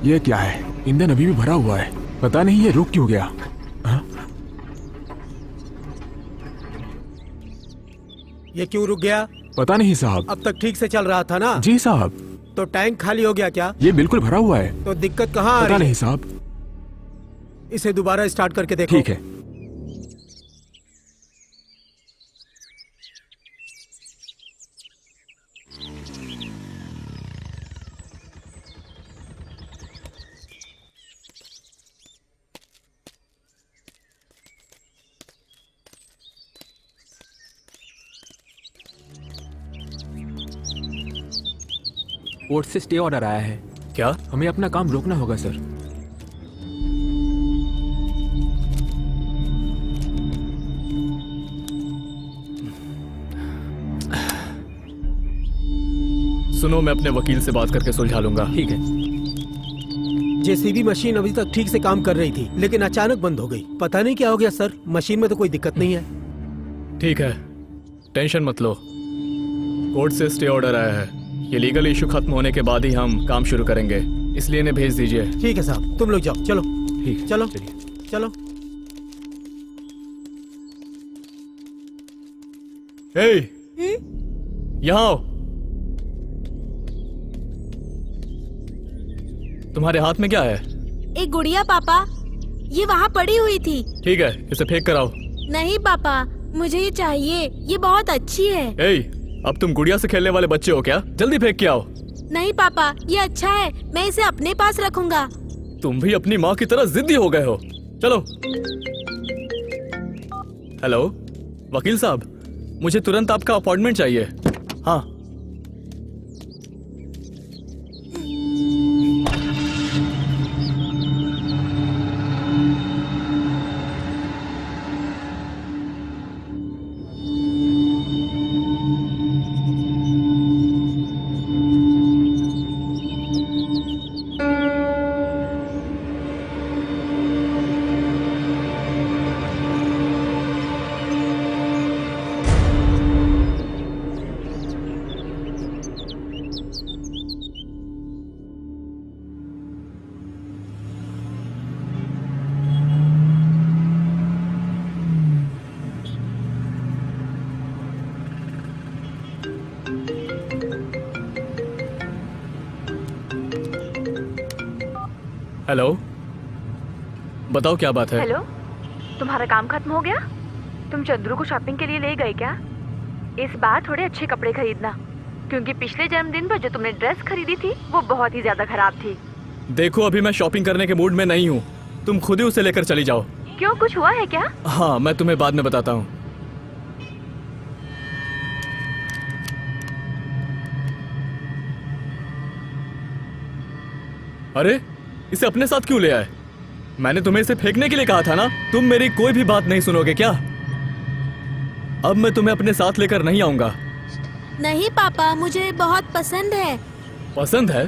ये क्या है? ईंधन अभी भी भरा हुआ है। पता नहीं ये रुक क्यों गया। हाँ? ये क्यों रुक गया? पता नहीं साहब। अब तक ठीक से चल रहा था ना? जी साहब। तो टैंक खाली हो गया क्या? ये बिल्कुल भरा हुआ है। तो दिक्कत कहाँ आ रही है? पता नहीं साहब। इसे दोबारा स्टार्ट करके देखो। ठीक है। कोर्ट से स्टे ऑर्डर आया है। क्या? हमें अपना काम रोकना होगा सर। सुनो, मैं अपने वकील से बात करके सुलझा लूंगा। ठीक है। जेसीबी मशीन अभी तक ठीक से काम कर रही थी, लेकिन अचानक बंद हो गई। पता नहीं क्या हो गया सर। मशीन में तो कोई दिक्कत नहीं है। ठीक है, टेंशन मत लो। कोर्ट से स्टे ऑर्डर आया है। ये लीगल इशू खत्म होने के बाद ही हम काम शुरू करेंगे, इसलिए इन्हें भेज दीजिए। ठीक है साहब, तुम लोग जाओ। चलो ठीक है, चलो चलिए। चलो। यहाँ आओ। तुम्हारे हाथ में क्या है? एक गुड़िया पापा, ये वहाँ पड़ी हुई थी। ठीक है, इसे फेंक कर आओ। नहीं पापा, मुझे ये चाहिए, ये बहुत अच्छी है। अब तुम गुड़िया से खेलने वाले बच्चे हो क्या? जल्दी फेंक के आओ। नहीं पापा, ये अच्छा है, मैं इसे अपने पास रखूंगा। तुम भी अपनी माँ की तरह जिद्दी हो गए हो। चलो। हेलो वकील साहब, मुझे तुरंत आपका अपॉइंटमेंट चाहिए। हाँ। हेलो, बताओ क्या बात है? हेलो, तुम्हारा काम खत्म हो गया? तुम चंद्रू को शॉपिंग के लिए ले गए क्या? इस बार थोड़े अच्छे कपड़े खरीदना, क्योंकि पिछले जन्मदिन पर जो तुमने ड्रेस खरीदी थी वो बहुत ही ज्यादा खराब थी। देखो, अभी मैं शॉपिंग करने के मूड में नहीं हूँ। तुम खुद ही उसे लेकर चली जाओ। क्यों, कुछ हुआ है क्या? हाँ, मैं तुम्हें बाद में बताता हूँ। अरे, इसे अपने साथ क्यों ले आए? मैंने तुम्हें इसे फेंकने के लिए कहा था ना। तुम मेरी कोई भी बात नहीं सुनोगे क्या? अब मैं तुम्हें अपने साथ लेकर नहीं आऊंगा। नहीं पापा, मुझे बहुत पसंद है। पसंद है?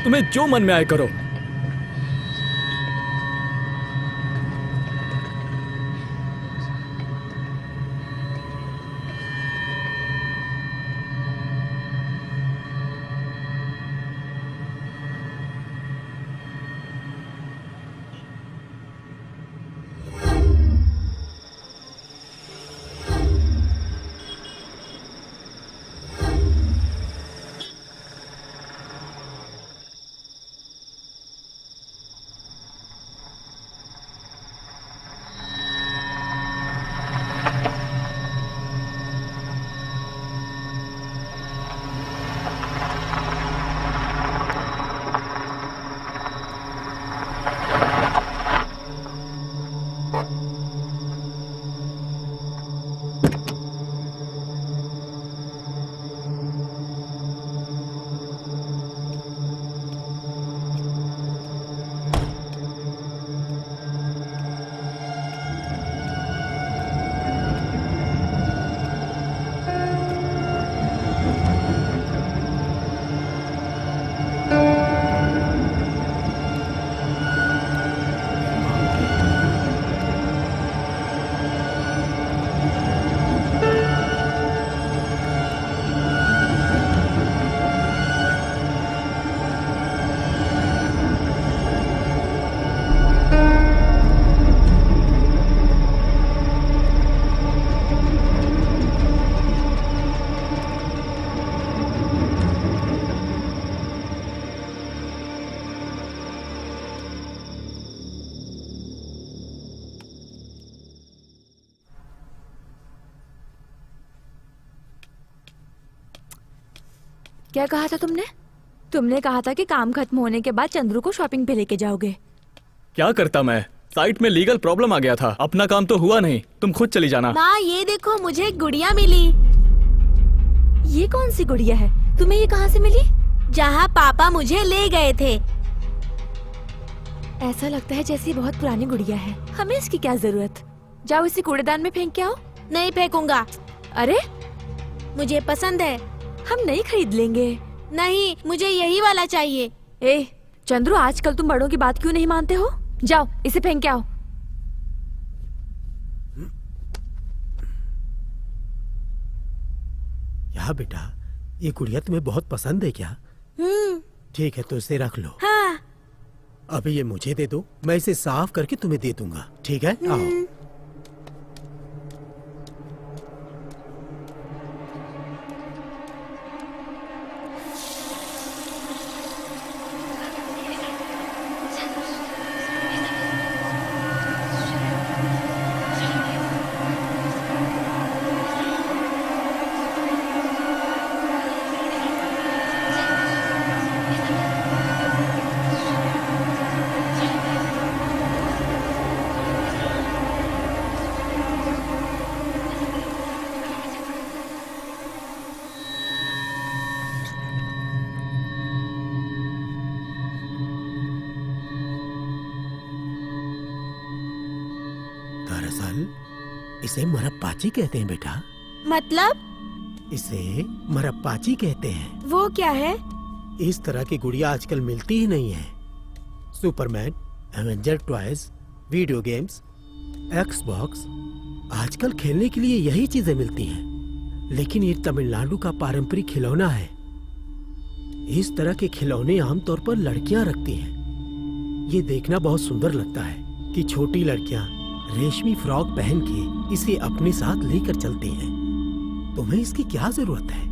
तुम्हें जो मन में आए करो। क्या कहा था तुमने? तुमने कहा था कि काम खत्म होने के बाद चंद्रू को शॉपिंग पे लेके जाओगे। क्या करता मैं, साइट में लीगल प्रॉब्लम आ गया था, अपना काम तो हुआ नहीं, तुम खुद चली जाना। माँ ये देखो मुझे एक गुड़िया मिली। ये कौन सी गुड़िया है? तुम्हें ये कहाँ से मिली? जहाँ पापा मुझे ले गए थे। ऐसा लगता है जैसे ये बहुत पुरानी गुड़िया है, हमें इसकी क्या जरूरत। जाओ इसे कूड़ेदान में फेंक के आओ। नहीं फेंकूंगा। अरे मुझे पसंद है। हम नहीं खरीद लेंगे। नहीं मुझे यही वाला चाहिए। ए चंद्रू, आजकल तुम बड़ों की बात क्यों नहीं मानते हो? जाओ इसे फेंक के आओ। क्या बेटा, ये गुड़िया तुम्हें बहुत पसंद है क्या? ठीक है तो इसे रख लो। हाँ। अभी ये मुझे दे दो, मैं इसे साफ करके तुम्हें दे दूंगा। ठीक है आओ। दरअसल इसे मरप्पाची कहते हैं बेटा। मतलब? इसे मरप्पाची कहते हैं। वो क्या है? इस तरह की गुड़िया आजकल मिलती ही नहीं है। Superman, Avenger toys, video games, Xbox, आजकल खेलने के लिए यही चीजें मिलती हैं। लेकिन ये तमिलनाडु का पारंपरिक खिलौना है। इस तरह के खिलौने आमतौर पर लड़कियां रखती हैं। ये देखना बहुत सुंदर लगता है कि छोटी लड़कियां रेशमी फ्रॉक पहन के इसे अपने साथ लेकर चलती हैं। तुम्हें इसकी क्या जरूरत है?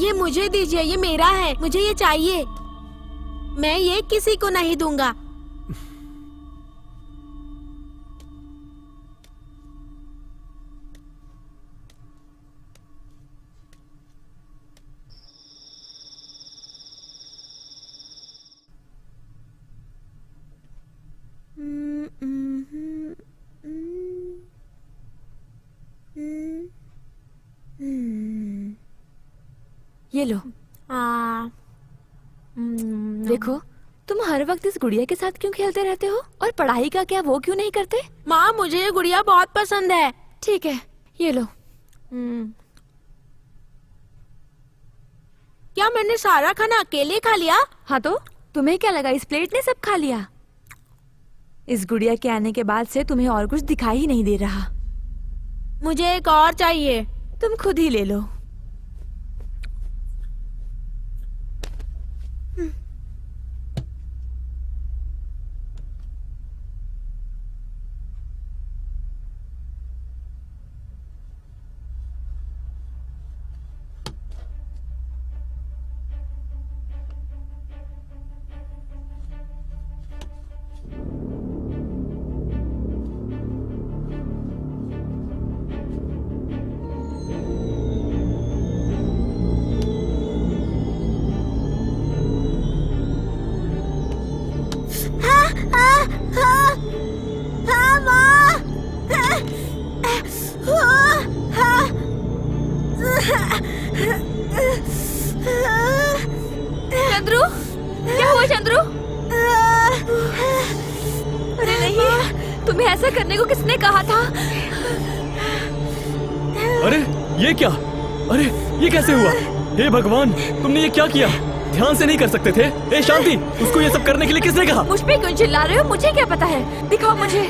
ये मुझे दीजिए, ये मेरा है, मुझे ये चाहिए। मैं ये किसी को नहीं दूंगा। ये लो। देखो, तुम हर वक्त इस गुड़िया के साथ क्यों खेलते रहते हो? और पढ़ाई का क्या वो क्यों नहीं करते? माँ मुझे ये गुड़िया बहुत पसंद है। ठीक है, ये लो। क्या मैंने सारा खाना अकेले खा लिया? हाँ तो तुम्हें क्या लगा इस प्लेट ने सब खा लिया? इस गुड़िया के आने के बाद से तुम्हें और कुछ दिखाई ही नहीं दे रहा। मुझे एक और चाहिए। तुम खुद ही ले लो। चंद्रू, क्या हुआ चंद्रू? अरे नहीं, तुम्हें ऐसा करने को किसने कहा था? अरे ये क्या? अरे ये कैसे हुआ? हे भगवान, तुमने ये क्या किया? ध्यान से नहीं कर सकते थे? ए शांति, उसको ये सब करने के लिए किसने कहा? मुझ पे क्यों चिल्ला रहे हो? मुझे क्या पता है? दिखाओ मुझे।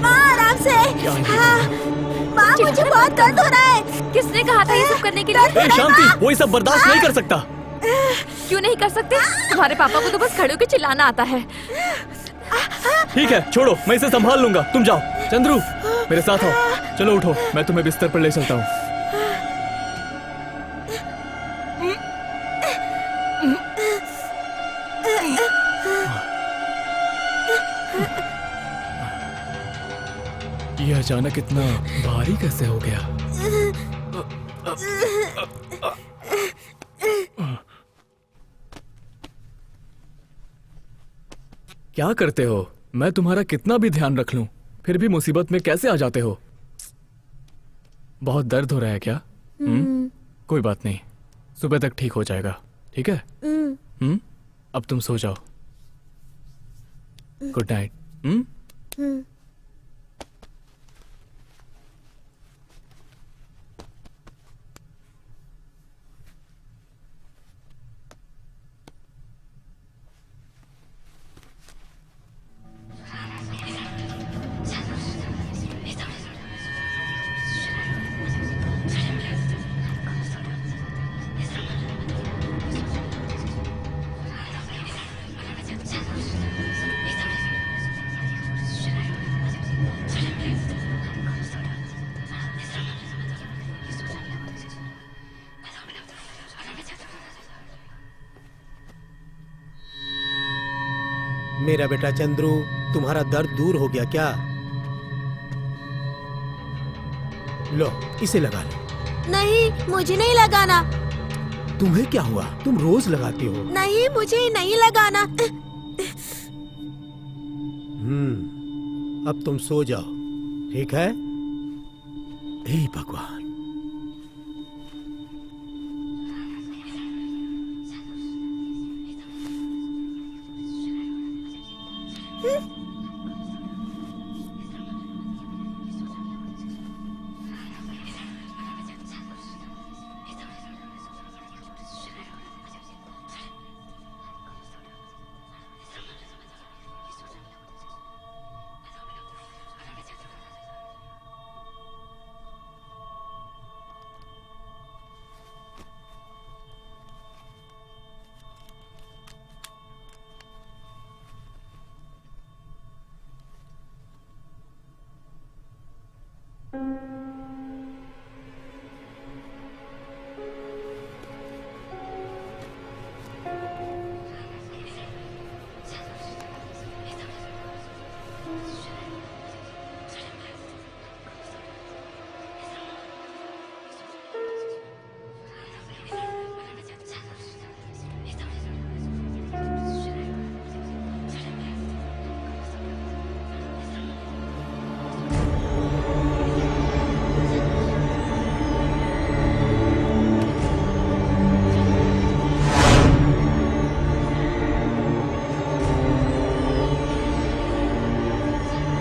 माँ आराम से। माँ मुझे बहुत दर्द हो रहा है। किसने कहा था ये सब करने के लिए? ए शांति, वो ये सब बर्दाश्त नहीं कर सकता। क्यों नहीं कर सकते? तुम्हारे पापा को तो बस खड़े होकर चिल्लाना आता है। ठीक है छोड़ो, मैं इसे संभाल लूंगा, तुम जाओ। चंद्रू मेरे साथ आओ, चलो उठो, मैं तुम्हें बिस्तर पर ले चलता हूँ। ये अचानक इतना भारी कैसे हो गया? क्या करते हो? मैं तुम्हारा कितना भी ध्यान रख लूं, फिर भी मुसीबत में कैसे आ जाते हो? बहुत दर्द हो रहा है क्या? कोई बात नहीं, सुबह तक ठीक हो जाएगा, ठीक है? अब तुम सो जाओ। Good night. मेरा बेटा चंद्रू, तुम्हारा दर्द दूर हो गया क्या? लो, इसे लगा लो। नहीं, मुझे नहीं लगाना। तुम्हें क्या हुआ? तुम रोज लगाती हो। नहीं, मुझे नहीं लगाना। अब तुम सो जाओ, ठीक है? हे भगवान।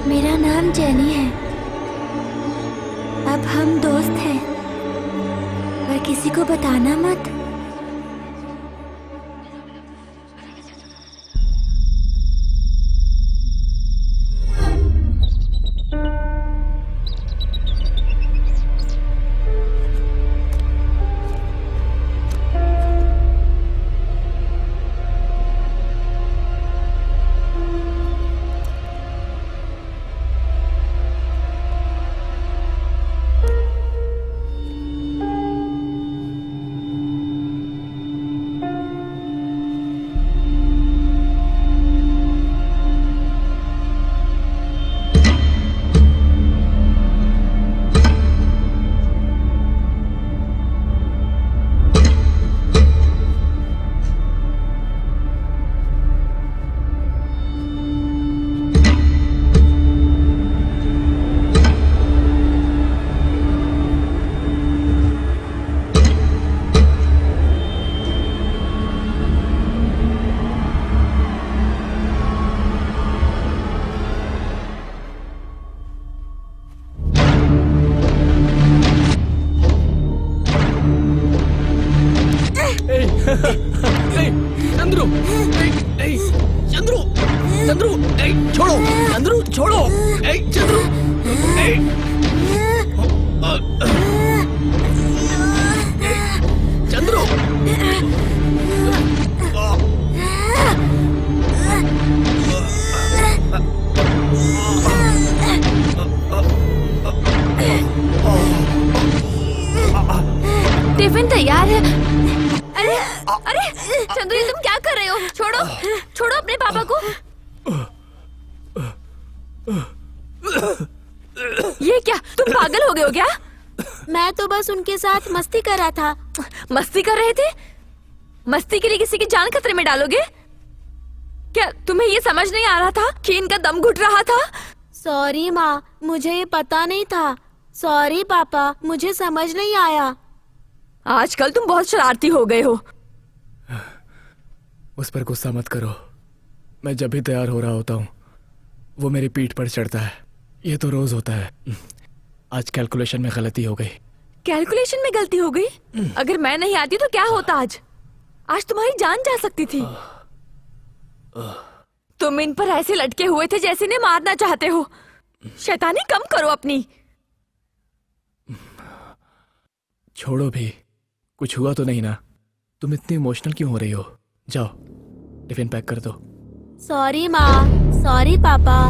मेरा नाम जेनी है। अब हम दोस्त हैं, पर किसी को बताना मत। चंद्रू, चंद्रू, चंद्रू, छोड़ो, चंद्रू, छोड़ो, चंद्रू, चंद्रू, टिफिन तैयार है। अरे अरे चंद्रू, ये तुम क्या कर रहे हो? छोड़ो, छोड़ो अपने पापा को। ये क्या, तुम पागल हो गए हो क्या? मैं तो बस उनके साथ मस्ती कर रहा था। मस्ती कर रहे थे? मस्ती के लिए किसी की जान खतरे में डालोगे? क्या तुम्हें ये समझ नहीं आ रहा था कि इनका दम घुट रहा था? सॉरी माँ, मुझे ये पता नहीं था। सॉरी पापा, मुझे समझ नहीं आया। आजकल तुम बहुत शरारती हो गए हो। उस पर गुस्सा मत करो। मैं जब भी तैयार हो रहा होता हूँ वो मेरी पीठ पर चढ़ता है। ये तो रोज होता है। आज कैलकुलेशन में गलती हो गई। कैलकुलेशन में गलती हो गई? अगर मैं नहीं आती तो क्या होता आज? आज तुम्हारी जान जा सकती थी। तुम इन पर ऐसे लटके हुए थे जैसे इन्हें मारना चाहते हो। शैतानी कम करो अपनी। छोड़ो भी, कुछ हुआ तो नहीं ना? तुम इतनी इमोशनल क्यों हो रही हो? जाओ टिफिन पैक कर दो। सॉरी माँ, सॉरी पापा।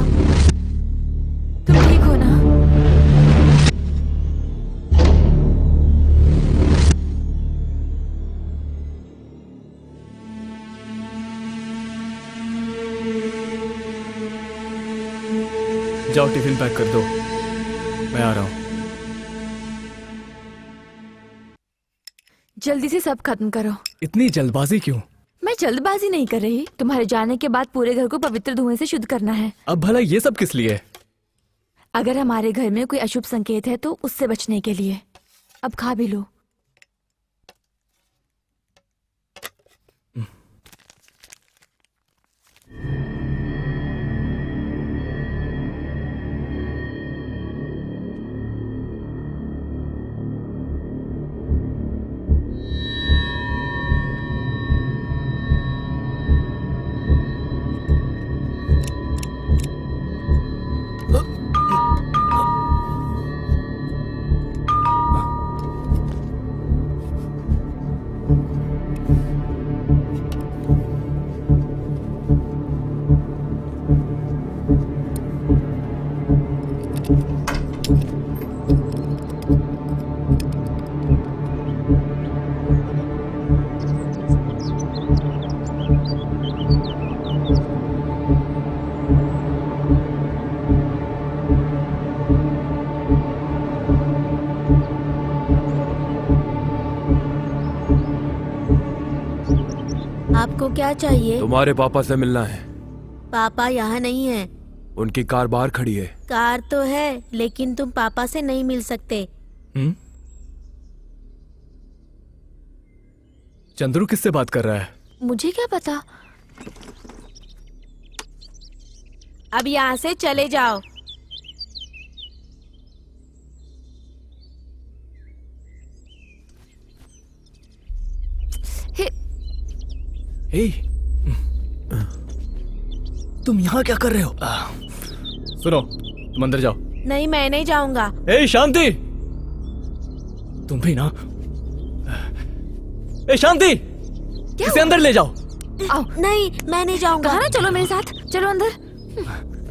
तुम ठीक हो ना? जाओ टिफिन पैक कर दो, मैं आ रहा हूँ। जल्दी से सब खत्म करो। इतनी जल्दबाजी क्यों? मैं जल्दबाजी नहीं कर रही। तुम्हारे जाने के बाद पूरे घर को पवित्र धुएं से शुद्ध करना है। अब भला ये सब किस लिए? अगर हमारे घर में कोई अशुभ संकेत है तो उससे बचने के लिए। अब खा भी लो। आपको क्या चाहिए? तुम्हारे पापा से मिलना है। पापा यहाँ नहीं है। उनकी कार बाहर खड़ी है। कार तो है, लेकिन तुम पापा से नहीं मिल सकते। चंद्रू किससे बात कर रहा है? मुझे क्या पता। अब यहाँ से चले जाओ। हे, तुम यहाँ क्या कर रहे हो? सुनो, तुम अंदर जाओ। नहीं, मैं नहीं जाऊंगा। ए शांति, तुम भी ना। ए शांति, इसे अंदर ले जाओ। आओ। नहीं, मैं नहीं जाऊंगा। कहा ना चलो मेरे साथ। चलो अंदर।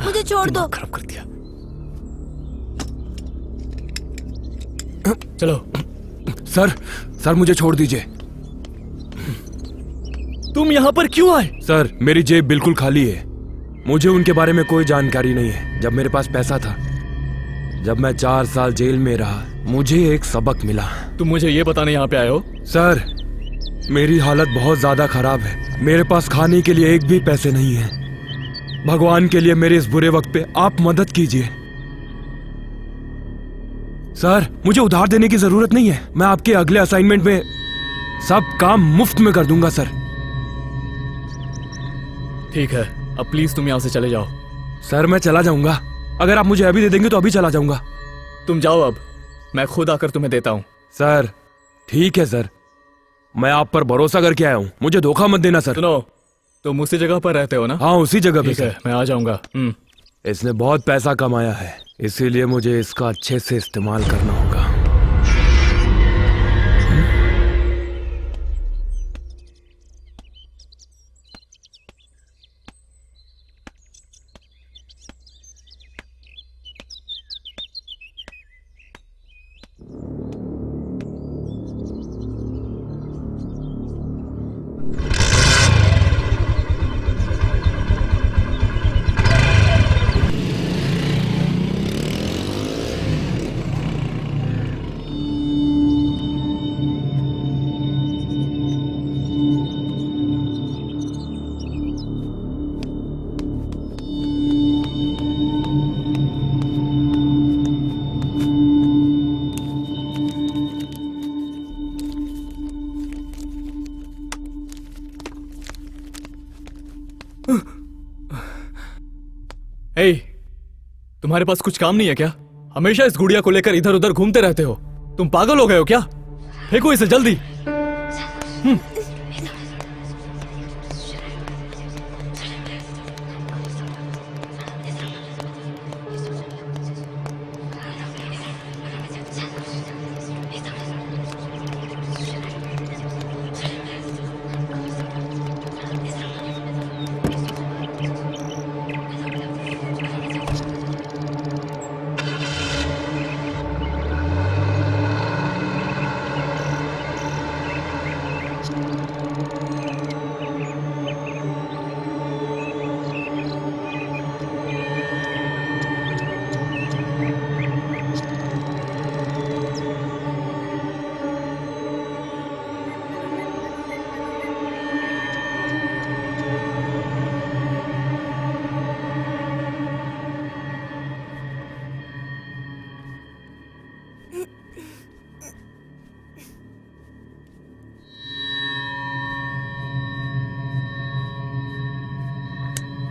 मुझे छोड़ दो। खराब कर दिया। चलो। सर मुझे छोड़ दीजिए। तुम यहाँ पर क्यों आए? सर, मेरी जेब बिल्कुल खाली है। मुझे उनके बारे में कोई जानकारी नहीं है। जब मेरे पास पैसा था, जब मैं 4 साल जेल में रहा, मुझे एक सबक मिला। तुम मुझे ये बताने यहाँ पे आए हो? सर, मेरी हालत बहुत ज्यादा खराब है। मेरे पास खाने के लिए एक भी पैसे नहीं है। भगवान के लिए मेरे इस बुरे वक्त पे आप मदद कीजिए। सर, मुझे उधार देने की जरूरत नहीं है। मैं आपके अगले असाइनमेंट में सब काम मुफ्त में कर दूंगा सर। ठीक है, अब प्लीज तुम यहाँ से चले जाओ। सर, मैं चला जाऊंगा। अगर आप मुझे अभी दे देंगे तो अभी चला जाऊंगा। तुम जाओ, अब मैं खुद आकर तुम्हें देता हूँ। सर, ठीक है सर, मैं आप पर भरोसा करके आया हूँ। मुझे धोखा मत देना सर। सुनो, तुम उसी जगह पर रहते हो ना? हाँ, उसी जगह पे ठीक है, सर। मैं आ जाऊंगा। इसने बहुत पैसा कमाया है, इसीलिए मुझे इसका अच्छे से इस्तेमाल करना होगा। ए, तुम्हारे पास कुछ काम नहीं है क्या? हमेशा इस गुड़िया को लेकर इधर उधर घूमते रहते हो। तुम पागल हो गए हो क्या? फेंको इसे जल्दी।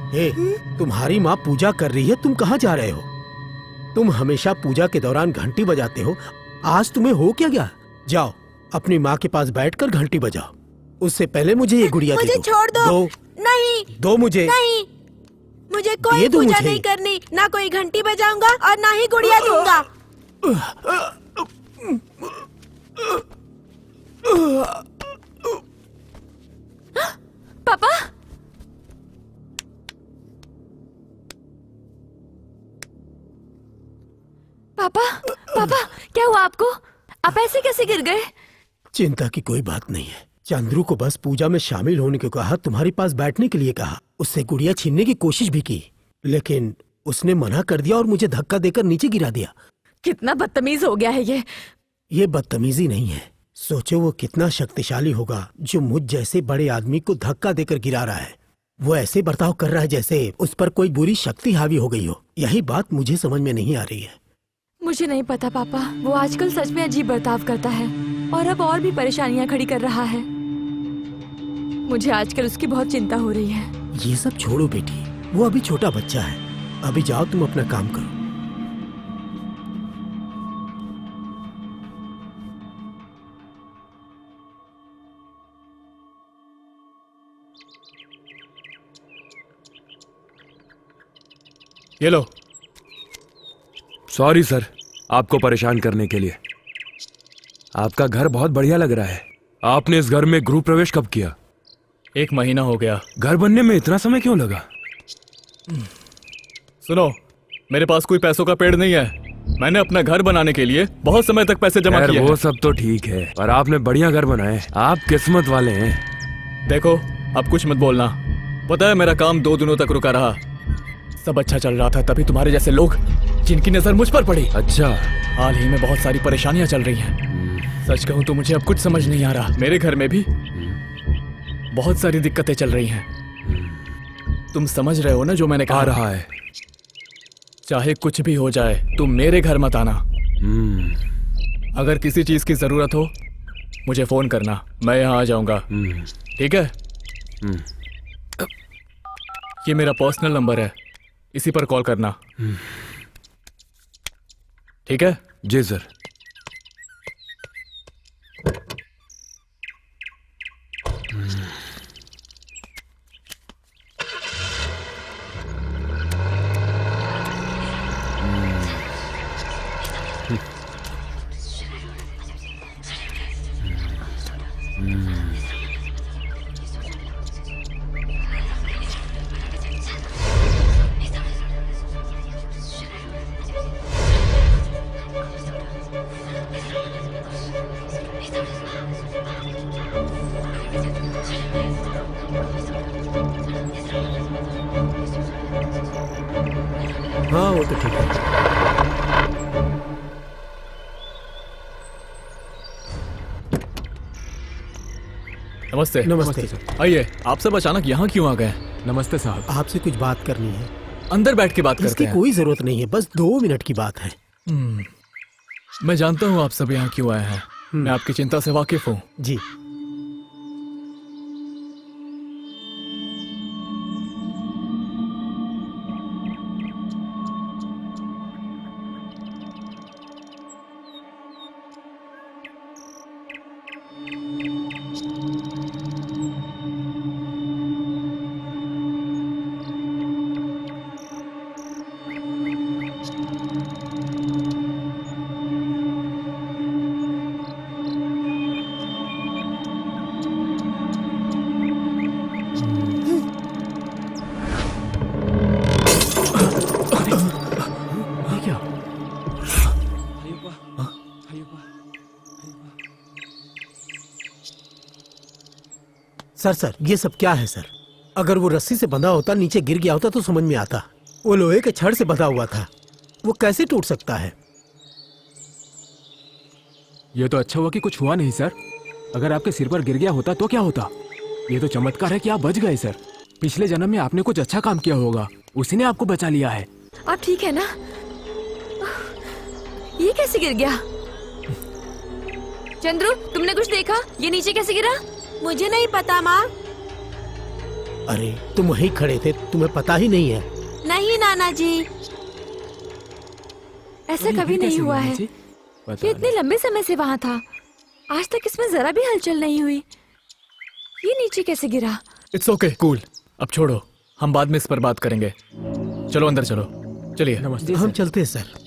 हे, तुम्हारी माँ पूजा कर रही है, तुम कहाँ जा रहे हो? तुम हमेशा पूजा के दौरान घंटी बजाते हो, आज तुम्हें हो क्या गया? जाओ अपनी माँ के पास बैठकर घंटी बजाओ। उससे पहले मुझे ये गुड़िया दे मुझे दो। छोड़ दो। नहीं, दो मुझे। नहीं, मुझे ये कोई दो पूजा मुझे। नहीं करनी, ना कोई घंटी बजाऊंगा और ना ही गुड़िया दूंगा। पापा, पापा, पापा, क्या हुआ आपको? आप ऐसे कैसे गिर गए? चिंता की कोई बात नहीं है। चंद्रू को बस पूजा में शामिल होने को कहा, तुम्हारे पास बैठने के लिए कहा, उससे गुड़िया छीनने की कोशिश भी की, लेकिन उसने मना कर दिया और मुझे धक्का देकर नीचे गिरा दिया। कितना बदतमीज हो गया है ये बदतमीजी नहीं है। सोचो वो कितना शक्तिशाली होगा जो मुझ जैसे बड़े आदमी को धक्का देकर गिरा रहा है। वो ऐसे बर्ताव कर रहा है जैसे उस पर कोई बुरी शक्ति हावी हो गई हो। यही बात मुझे समझ में नहीं आ रही है। मुझे नहीं पता पापा, वो आजकल सच में अजीब बर्ताव करता है और अब और भी परेशानियां खड़ी कर रहा है। मुझे आजकल उसकी बहुत चिंता हो रही है। ये सब छोड़ो बेटी, वो अभी छोटा बच्चा है। अभी जाओ तुम अपना काम करो। ये लो। सॉरी सर, आपको परेशान करने के लिए। आपका घर बहुत बढ़िया लग रहा है। आपने इस घर में गृह प्रवेश कब किया? 1 महीना हो गया। घर बनने में इतना समय क्यों लगा? सुनो, मेरे पास कोई पैसों का पेड़ नहीं है। मैंने अपना घर बनाने के लिए बहुत समय तक पैसे जमा खैर, किए वो हैं। सब तो ठीक है, पर आपने बढ़िया घर बनाए। आप किस्मत वाले हैं। देखो, अब कुछ मत बोलना। पता है मेरा काम 2 दिनों तक रुका रहा। सब अच्छा चल रहा था, तभी तुम्हारे जैसे लोग जिनकी नजर मुझ पर पड़ी। अच्छा, हाल ही में बहुत सारी परेशानियां चल रही हैं। सच कहूं तो मुझे अब कुछ समझ नहीं आ रहा। मेरे घर में भी बहुत सारी दिक्कतें चल रही हैं। तुम समझ रहे हो ना जो मैंने कहा? आ रहा है। चाहे कुछ भी हो जाए, तुम मेरे घर मत आना। अगर किसी चीज की जरूरत हो मुझे फोन करना, मैं यहाँ आ जाऊंगा। ठीक है? ये मेरा पर्सनल नंबर है, इसी पर कॉल करना। ठीक है? जी सर। हाँ वो तो ठीक है। नमस्ते। नमस्ते। आइए, आप सब अचानक यहाँ क्यों आ गए? नमस्ते साहब। आपसे कुछ बात करनी है। अंदर बैठ के बात करते इसकी हैं। कोई जरूरत नहीं है, बस 2 मिनट की बात है। मैं जानता हूँ आप सब यहाँ क्यों आए हैं। मैं आपकी चिंता से वाकिफ हूँ। सर ये सब क्या है सर? अगर वो रस्सी से बंधा होता, नीचे गिर गया होता तो समझ में आता। वो लोहे के छड़ से बंधा हुआ था, वो कैसे टूट सकता है? ये तो अच्छा हुआ कि कुछ हुआ नहीं सर। अगर आपके सिर पर गिर गया होता तो क्या होता? ये तो चमत्कार है कि आप बच गए सर। पिछले जन्म में आपने कुछ अच्छा काम किया होगा, उसी ने आपको बचा लिया है। आप ठीक है ना? ये कैसे गिर गया? चंद्रू, तुमने कुछ देखा? ये नीचे कैसे गिरा? मुझे नहीं पता माँ। अरे तुम वहीं खड़े थे, तुम्हें पता ही नहीं है? नहीं नाना जी। ऐसा कभी नहीं हुआ है। ये इतने लंबे समय से वहाँ था, आज तक इसमें जरा भी हलचल नहीं हुई। ये नीचे कैसे गिरा? It's okay, cool. अब छोड़ो, हम बाद में इस पर बात करेंगे। चलो अंदर चलो। चलिए। नमस्ते हम सर। चलते हैं सर।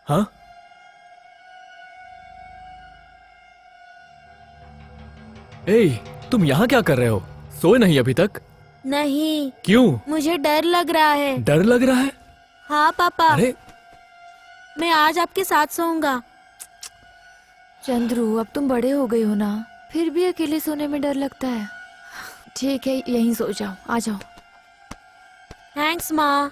हाँ? ए, तुम यहाँ क्या कर रहे हो? सोए नहीं अभी तक? नहीं, क्यों? मुझे डर लग रहा है। डर लग रहा है? हाँ पापा। अरे मैं आज आपके साथ सोऊंगा। चंद्रू, अब तुम बड़े हो गए हो ना, फिर भी अकेले सोने में डर लगता है। ठीक है, यहीं सो जाओ, आ जाओ। थैंक्स माँ।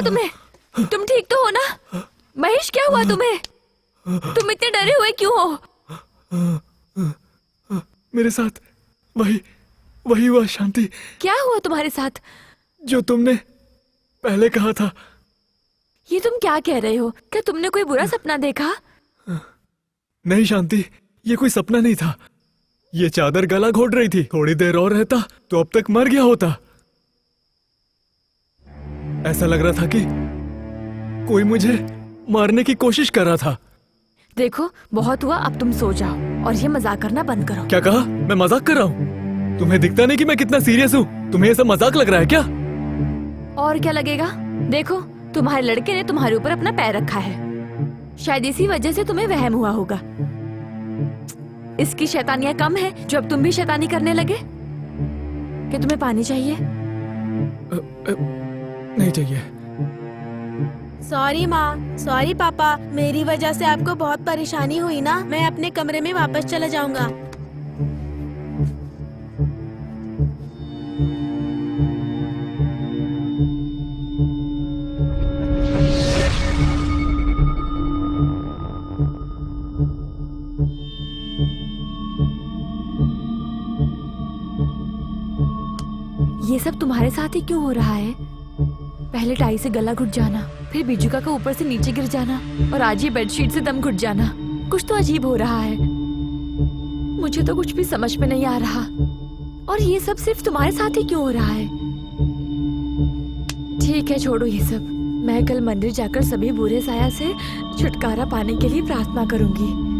तुम्हें? तुम ठीक तो हो ना? महेश, क्या हुआ तुम्हें? तुम इतने डरे हुए क्यों हो? मेरे साथ वही हुआ शांति, क्या हुआ तुम्हारे साथ? जो तुमने पहले कहा था। ये तुम क्या कह रहे हो? क्या तुमने कोई बुरा सपना देखा? नहीं शांति, ये कोई सपना नहीं था। ये चादर गला घोट रही थी। थोड़ी देर और रहता तो अब तक मर गया होता। ऐसा लग रहा था कि कोई मुझे मारने की कोशिश कर रहा था। देखो, बहुत हुआ, अब तुम सो जाओ और ये मजाक करना बंद करो। क्या कहा? मैं मजाक कर रहा हूँ? तुम्हें दिखता नहीं कि मैं कितना सीरियस हूँ? तुम्हें ये सब मजाक लग रहा है क्या? और क्या लगेगा? देखो, तुम्हारे लड़के ने तुम्हारे ऊपर अपना पैर रखा है। शायद इसी वजह से तुम्हें वहम हुआ होगा। इसकी शैतानियां कम है जो अब तुम भी शैतानी करने लगे? क्या तुम्हें पानी चाहिए? नहीं चाहिए। सॉरी माँ, सॉरी पापा, मेरी वजह से आपको बहुत परेशानी हुई ना। मैं अपने कमरे में वापस चला जाऊंगा। ये सब तुम्हारे साथ ही क्यों हो रहा है? पहले टाई से गला घुट जाना, फिर बिजुका का ऊपर से नीचे गिर जाना, और आज ये बेडशीट से दम घुट जाना। कुछ तो अजीब हो रहा है। मुझे तो कुछ भी समझ में नहीं आ रहा। और ये सब सिर्फ तुम्हारे साथ ही क्यों हो रहा है? ठीक है, छोड़ो ये सब। मैं कल मंदिर जाकर सभी बुरे साया से छुटकारा पाने के लिए प्रार्थना करूंगी।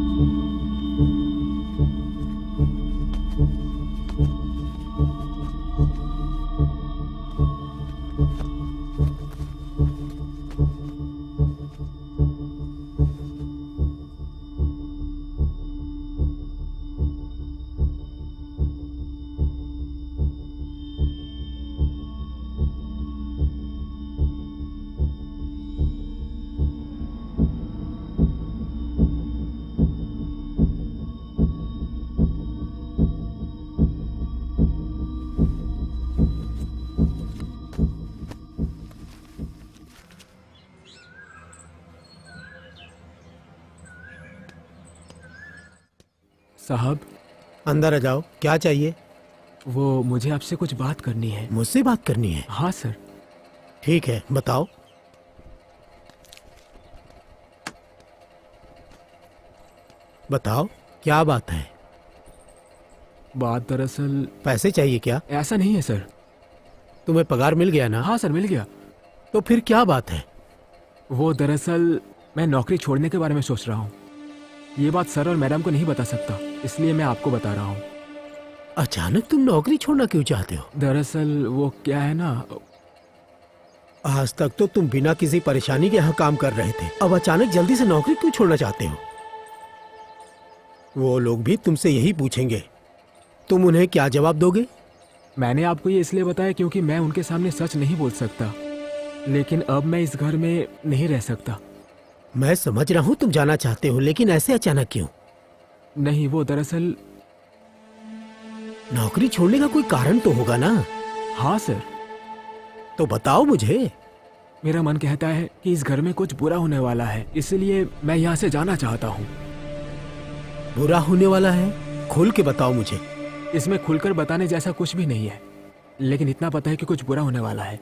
साहब, अंदर आ जाओ। क्या चाहिए? वो मुझे आपसे कुछ बात करनी है। मुझसे बात करनी है? हाँ सर। ठीक है, बताओ। बताओ, क्या बात है? बात दरअसल पैसे चाहिए क्या? ऐसा नहीं है सर। तुम्हें पगार मिल गया ना? हाँ सर, मिल गया। तो फिर क्या बात है? वो दरअसल मैं नौकरी छोड़ने के बारे में सोच रहा हूँ। ये बात सर और मैडम को नहीं बता सकता, इसलिए मैं आपको बता रहा हूँ। अचानक तुम नौकरी छोड़ना क्यों चाहते हो? दरअसल वो क्या है ना, आज तक तो तुम बिना किसी परेशानी के यहाँ काम कर रहे थे। अब अचानक जल्दी से नौकरी क्यों छोड़ना चाहते हो? वो लोग भी तुमसे यही पूछेंगे। तुम उन्हें क्या जवाब दोगे? मैंने आपको ये इसलिए बताया क्योंकि मैं उनके सामने सच नहीं बोल सकता, लेकिन अब मैं इस घर में नहीं रह सकता। मैं समझ रहा हूँ तुम जाना चाहते हो, लेकिन ऐसे अचानक क्यों? नहीं, वो दरअसल नौकरी छोड़ने का कोई कारण तो होगा ना? हाँ सर। तो बताओ मुझे। मेरा मन कहता है कि इस घर में कुछ बुरा होने वाला है, इसलिए मैं यहाँ से जाना चाहता हूँ। बुरा होने वाला है? खुल के बताओ मुझे। इसमें खुलकर बताने जैसा कुछ भी नहीं है, लेकिन इतना पता है कि कुछ बुरा होने वाला है।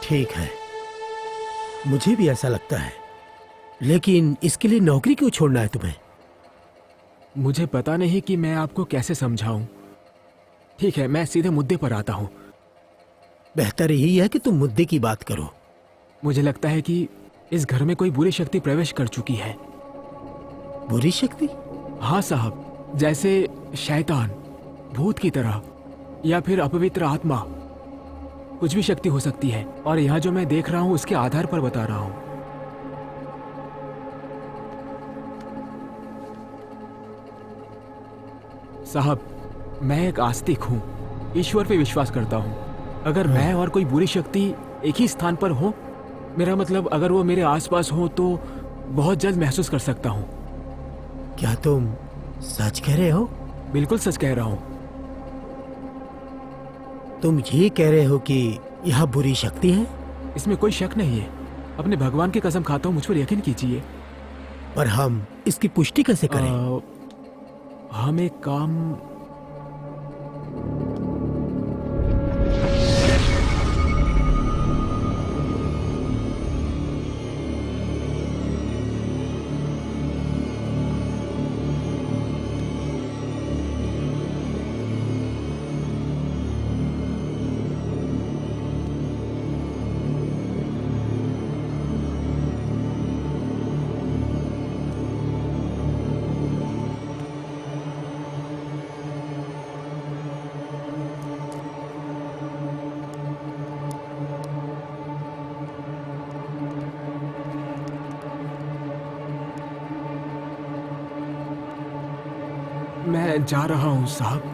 ठीक है, मुझे भी ऐसा लगता है, लेकिन इसके लिए नौकरी क्यों छोड़ना है तुम्हें? मुझे पता नहीं कि मैं आपको कैसे समझाऊं। ठीक है, मैं सीधे मुद्दे पर आता हूँ। बेहतर यही है कि तुम मुद्दे की बात करो। मुझे लगता है कि इस घर में कोई बुरी शक्ति प्रवेश कर चुकी है। बुरी शक्ति? हाँ साहब, जैसे शैतान, भूत की तरह, या फिर अपवित्र आत्मा। कुछ भी शक्ति हो सकती है, और यहाँ जो मैं देख रहा हूँ उसके आधार पर बता रहा हूँ। साहब, मैं एक आस्तिक हूँ, ईश्वर पे विश्वास करता हूँ। अगर मैं और कोई बुरी शक्ति एक ही स्थान पर हो, मेरा मतलब अगर वो मेरे आसपास हो तो बहुत जल्द महसूस कर सकता हूँ। क्या तुम सच कह रहे हो? बिल्कुल सच कह रहा हूँ। तुम ये कह रहे हो कि यहाँ बुरी शक्ति है? इसमें कोई शक नहीं है। अपने भगवान की कसम खाता हूँ, मुझ पर यकीन कीजिए। पर हम इसकी पुष्टि कैसे करें? हम एक काम मैं जा रहा हूँ साहब।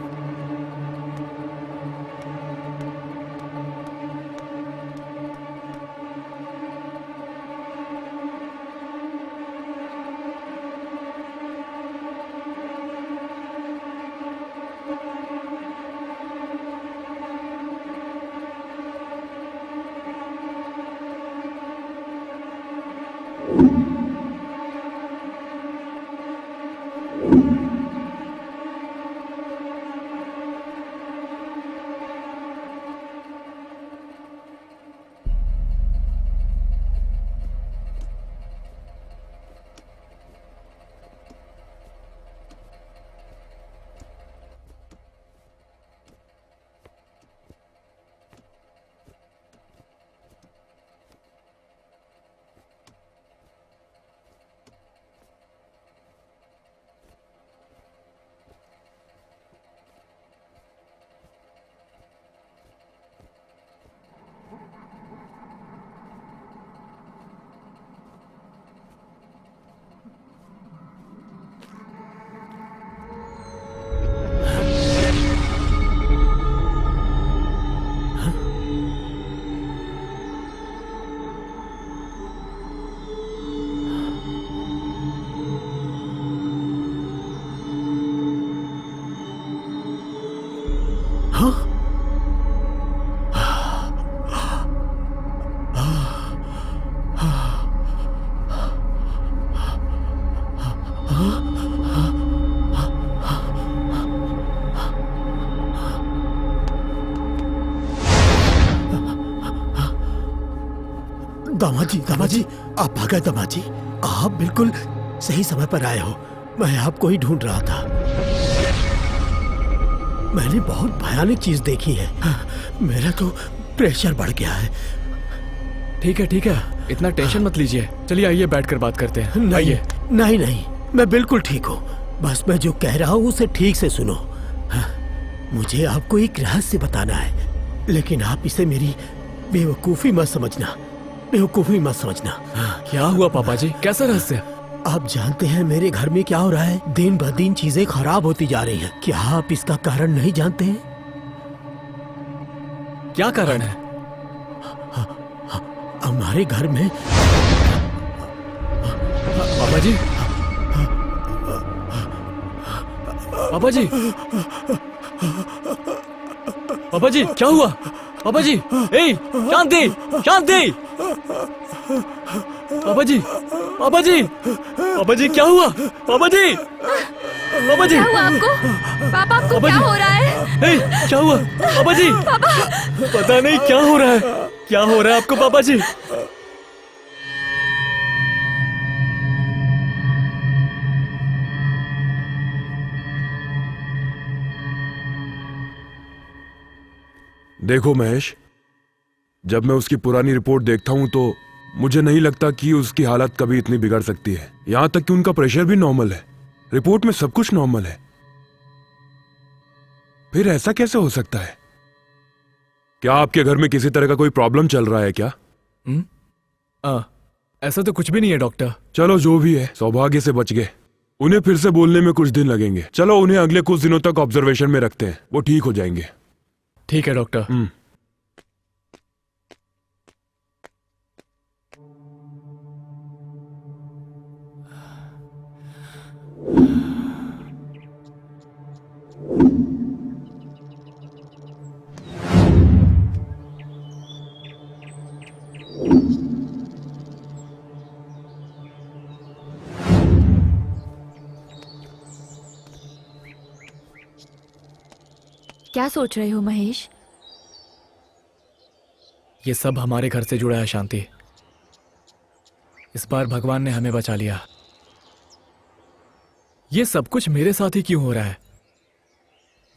दामाजी, आप आ गए। दामाजी, आप बिल्कुल सही समय पर आए हो। मैं आपको ही ढूंढ रहा था। मैंने बहुत भयानक चीज देखी है। मेरा तो प्रेशर बढ़ गया है। ठीक है, इतना टेंशन मत लीजिए। चलिए आइए बैठकर बात करते हैं। आइए। नहीं, मैं बिल्कुल ठीक हूँ। बस मैं जो कह रहा हूँ उसे ठीक से सुनो। मुझे आपको एक रहस्य बताना है, लेकिन आप इसे मेरी बेवकूफी मत समझना। क्या हुआ पापा जी? कैसा रहस्य? आप जानते हैं मेरे घर में क्या हो रहा है? दिन ब दिन चीजें खराब होती जा रही हैं। क्या आप इसका कारण नहीं जानते हैं? क्या कारण है? हमारे घर में पापा जी, क्या हुआ? पापा जी, ए, शांति! पापा जी, क्या हुआ? पापा जी! क्या हुआ आपको? पापा, आपको क्या हो रहा है? ए, क्या हुआ? पापा जी! पता नहीं क्या हो रहा है। क्या हो रहा है आपको पापा जी? देखो महेश, जब मैं उसकी पुरानी रिपोर्ट देखता हूं तो मुझे नहीं लगता कि उसकी हालत कभी इतनी बिगड़ सकती है। यहां तक कि उनका प्रेशर भी नॉर्मल है। रिपोर्ट में सब कुछ नॉर्मल है। फिर ऐसा कैसे हो सकता है? क्या आपके घर में किसी तरह का कोई प्रॉब्लम चल रहा है क्या? ऐसा तो कुछ भी नहीं है डॉक्टर। चलो जो भी है, सौभाग्य से बच गए। उन्हें फिर से बोलने में कुछ दिन लगेंगे। चलो उन्हें अगले कुछ दिनों तक ऑब्जर्वेशन में रखते हैं, वो ठीक हो जाएंगे। ठीक है डॉक्टर। क्या सोच रहे हो महेश? ये सब हमारे घर से जुड़ा है शांति। इस बार भगवान ने हमें बचा लिया। ये सब कुछ मेरे साथ ही क्यों हो रहा है?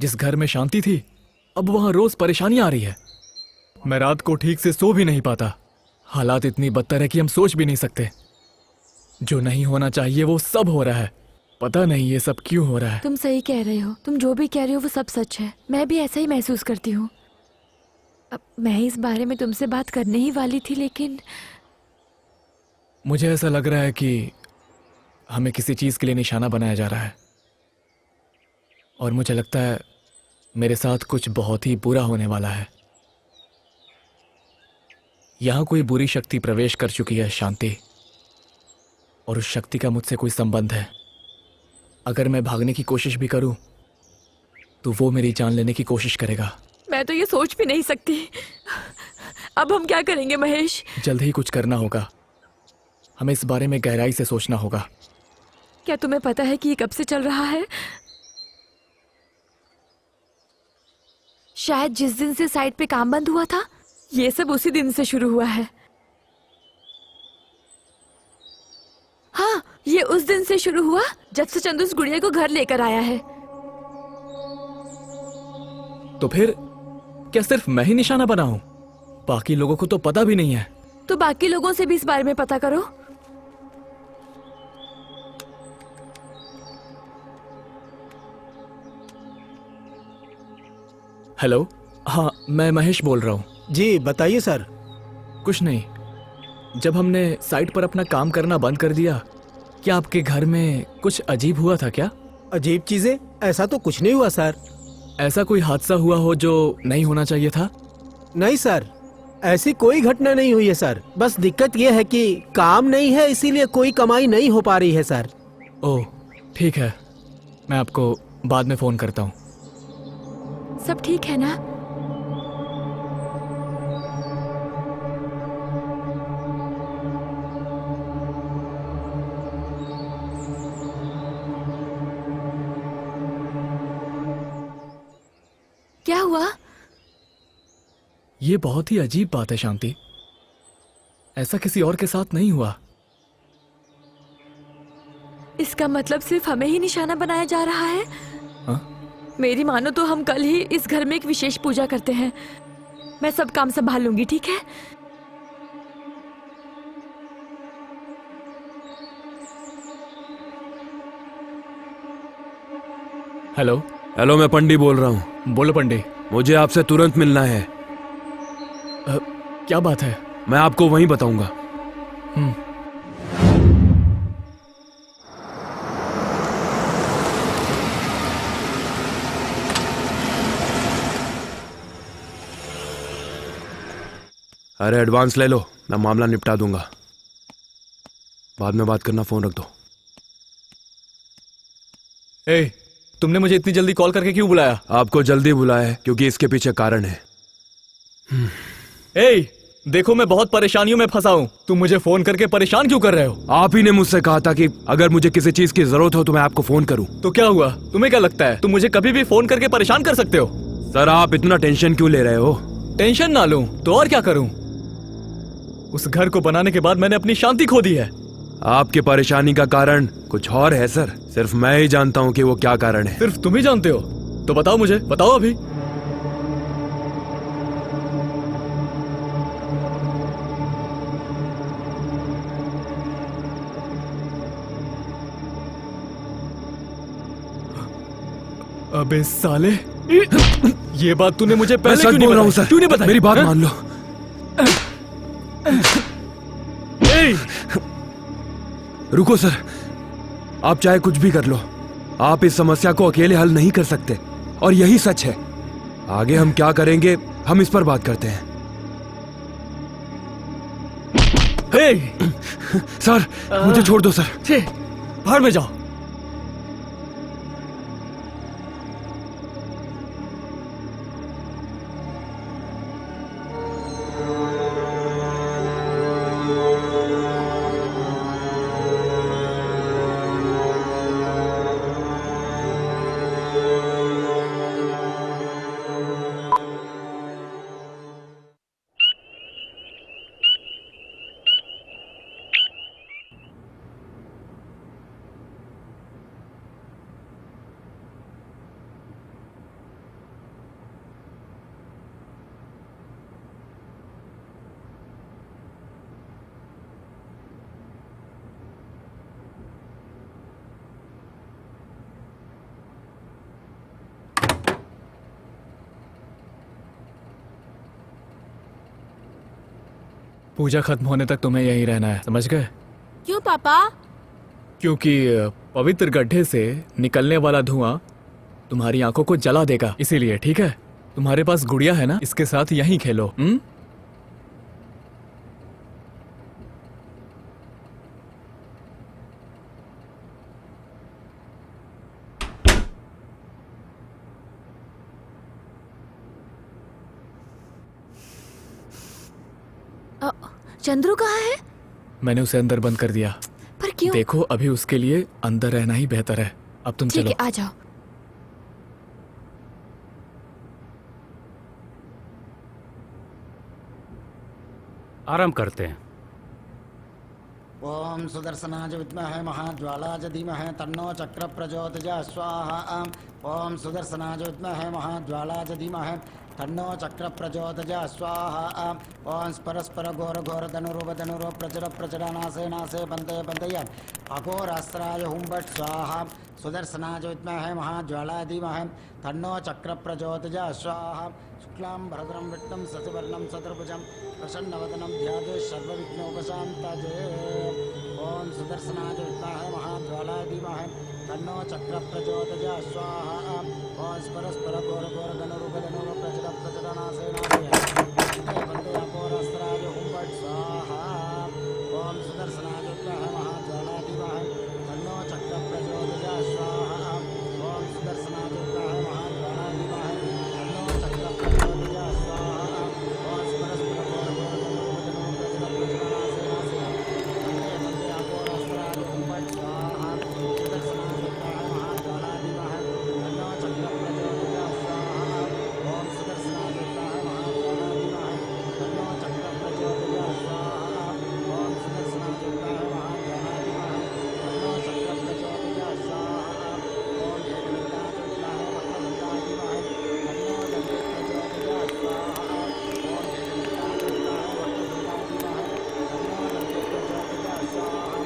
जिस घर में शांति थी, अब वहां रोज परेशानी आ रही है। मैं रात को ठीक से सो भी नहीं पाता। हालात इतनी बदतर है कि हम सोच भी नहीं सकते। जो नहीं होना चाहिए वो सब हो रहा है। पता नहीं ये सब क्यों हो रहा है। तुम सही कह रहे हो। तुम जो भी कह रहे हो वो सब सच है। मैं भी ऐसा ही महसूस करती हूँ। अब मैं इस बारे में तुमसे बात करने ही वाली थी, लेकिन मुझे ऐसा लग रहा है कि हमें किसी चीज के लिए निशाना बनाया जा रहा है, और मुझे लगता है मेरे साथ कुछ बहुत ही बुरा होने वाला है। यहां कोई बुरी शक्ति प्रवेश कर चुकी है शांति, और उस शक्ति का मुझसे कोई संबंध है। अगर मैं भागने की कोशिश भी करूं तो वो मेरी जान लेने की कोशिश करेगा। मैं तो ये सोच भी नहीं सकती। अब हम क्या करेंगे महेश? जल्द ही कुछ करना होगा। हमें इस बारे में गहराई से सोचना होगा। क्या तुम्हें पता है कि ये कब से चल रहा है? शायद जिस दिन से साइट पे काम बंद हुआ था, ये सब उसी दिन से शुरू हुआ है। हाँ, ये उस दिन से शुरू हुआ जब से चंदू उस गुड़िया को घर लेकर आया है। तो फिर क्या सिर्फ मैं ही निशाना बना हूं? बाकी लोगों को तो पता भी नहीं है। तो बाकी लोगों से भी इस बारे में पता करो। हेलो, हाँ मैं महेश बोल रहा हूँ। जी बताइए सर। कुछ नहीं, जब हमने साइट पर अपना काम करना बंद कर दिया, क्या आपके घर में कुछ अजीब हुआ था क्या? अजीब चीजें? ऐसा तो कुछ नहीं हुआ सर। ऐसा कोई हादसा हुआ हो जो नहीं होना चाहिए था? नहीं सर, ऐसी कोई घटना नहीं हुई है सर। बस दिक्कत यह है कि काम नहीं है, इसीलिए कोई कमाई नहीं हो पा रही है सर। ओह ठीक है, मैं आपको बाद में फोन करता हूँ। सब ठीक है ना? क्या हुआ? ये बहुत ही अजीब बात है शांति। ऐसा किसी और के साथ नहीं हुआ। इसका मतलब सिर्फ हमें ही निशाना बनाया जा रहा है? हाँ? मेरी मानो तो हम कल ही इस घर में एक विशेष पूजा करते हैं। मैं सब काम संभाल लूंगी, ठीक है? हेलो। हेलो, मैं पंडित बोल रहा हूँ। बोलो पंडित। मुझे आपसे तुरंत मिलना है। क्या बात है? मैं आपको वहीं बताऊंगा। अरे एडवांस ले लो, मैं मामला निपटा दूंगा। बाद में बात करना, फोन रख दो। ए, तुमने मुझे इतनी जल्दी कॉल करके क्यों बुलाया? आपको जल्दी बुलाया है क्योंकि इसके पीछे कारण है। ए, देखो मैं बहुत परेशानियों में फंसा हूँ। तुम मुझे फोन करके परेशान क्यों कर रहे हो? आप ही ने मुझसे कहा था कि अगर मुझे किसी चीज की जरूरत हो तो मैं आपको फोन करूं। तो क्या हुआ? तुम्हें क्या लगता है तुम मुझे कभी भी फोन करके परेशान कर सकते हो? सर, आप इतना टेंशन क्यों ले रहे हो? टेंशन ना लूं तो और क्या करूं? उस घर को बनाने के बाद मैंने अपनी शांति खो दी है। आपकी परेशानी का कारण कुछ और है सर। सिर्फ मैं ही जानता हूँ कि वो क्या कारण है। सिर्फ तुम ही जानते हो? तो बताओ मुझे, बताओ अभी। अबे साले, ये बात तूने मुझे मैं पहले सच क्यों नहीं बोल रहा हूँ बताई? सर। क्यों नहीं बताई? मेरी बात हाँ? मान लो। ए, रुको सर, आप चाहे कुछ भी कर लो, आप इस समस्या को अकेले हल नहीं कर सकते, और यही सच है। आगे हम क्या करेंगे, हम इस पर बात करते हैं। ए, सर, मुझे छोड़ दो सर। छे, भाड़ में जाओ। पूजा खत्म होने तक तुम्हें यहीं रहना है, समझ गए? क्यों पापा? क्योंकि पवित्र गड्ढे से निकलने वाला धुआं तुम्हारी आंखों को जला देगा, इसीलिए। ठीक है? तुम्हारे पास गुड़िया है ना, इसके साथ यहीं खेलो। चंद्रू कहाँ है? मैंने उसे अंदर बंद कर दिया। पर क्यों? देखो, अभी उसके लिए अंदर रहना ही बेहतर है। अब तुम ठीक चलो। है, आ जाओ। आराम करते हैं। ओम सुदर्शनाय विद्महे महाज्वालाय धीमहि तन्नो चक्र प्रचोदयात् स्वाहा। ओम सुदर्शनाय विद्महे महाज्वालाय धीमहि तन्नो चक्र प्रचोदयात् स्वाहा। ओम परस्पर घोर घोर धनुरूप धनुरूप प्रचर प्रचर नासे नासे बंदे बंदय अघोरास्त्राय हुं भट् स्वाहा। सुदर्शनाय विद्महे महाज्वालाय धीमहि तन्नो चक्र प्रचोदयात् स्वाहा। शुक्लां भरद्रं विष्णुं शशिवर्णं चतुर्भुजं प्रसन्नवदनं ध्यायेत् सर्वविघ्नोपशान्तये। ओम सुदर्शनाय विद्महे महाज्वालाय धीमहि तन्नो चक्र प्रचोदयात् स्वाहा। ओम परस्पर घोर घोर धनुरूप धनुरूप प्रचर प्रचर नासे नासे बंदे अघोरास्त्राय हुं भट् स्वाहा। ओम सुदर्शनाय विद्महे महाज्वालाय धीमहि तन्नो चक्र प्रचोदयात् स्वाहा। ओम सुदर्शनाय विद्महे महाज्वालाय धीमहि तन्नो चक्र प्रचोदयात् स्वाहा। ओम परस्पर घोर घोर धनुरूप धनुरूप प्रचर प्रचर नासे नासे बंदे अघोरास्त्राय हुं भट् स्वाहा। सुदर्शनाय विद्महे महाज्वालाय धीमहि तन्नो चक्र प्रचोदयात् स्वाहा। ओम सुदर्शनाय विद्महे महाज्वालाय धीमहि तन्नो चक्र प्रचोदयात् स्वाहा। ओम सुदर्शनाय विद्महे महाज्वालाय धीमहि तन्नो चक्र प्रचोदयात् स्वाहा। ओम जगन्नाथ विद्महे वक्रतुण्डाय धीमहि तन्नो दन्ते प्रचोदयात् स्वाहा। ओम जगन्नाथ विद्महे वक्रतुण्डाय धीमहि तन्नो दन्ते प्रचोदयात् स्वाहा।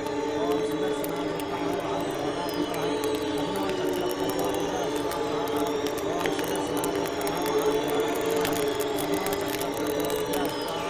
ओम सुदर्शनाय विद्महे महाज्वालाय धीमहि तन्नो चक्र प्रचोदयात् स्वाहा। ओम सुदर्शनाय विद्महे महाज्वालाय धीमहि तन्नो चक्र प्रचोदयात् स्वाहा।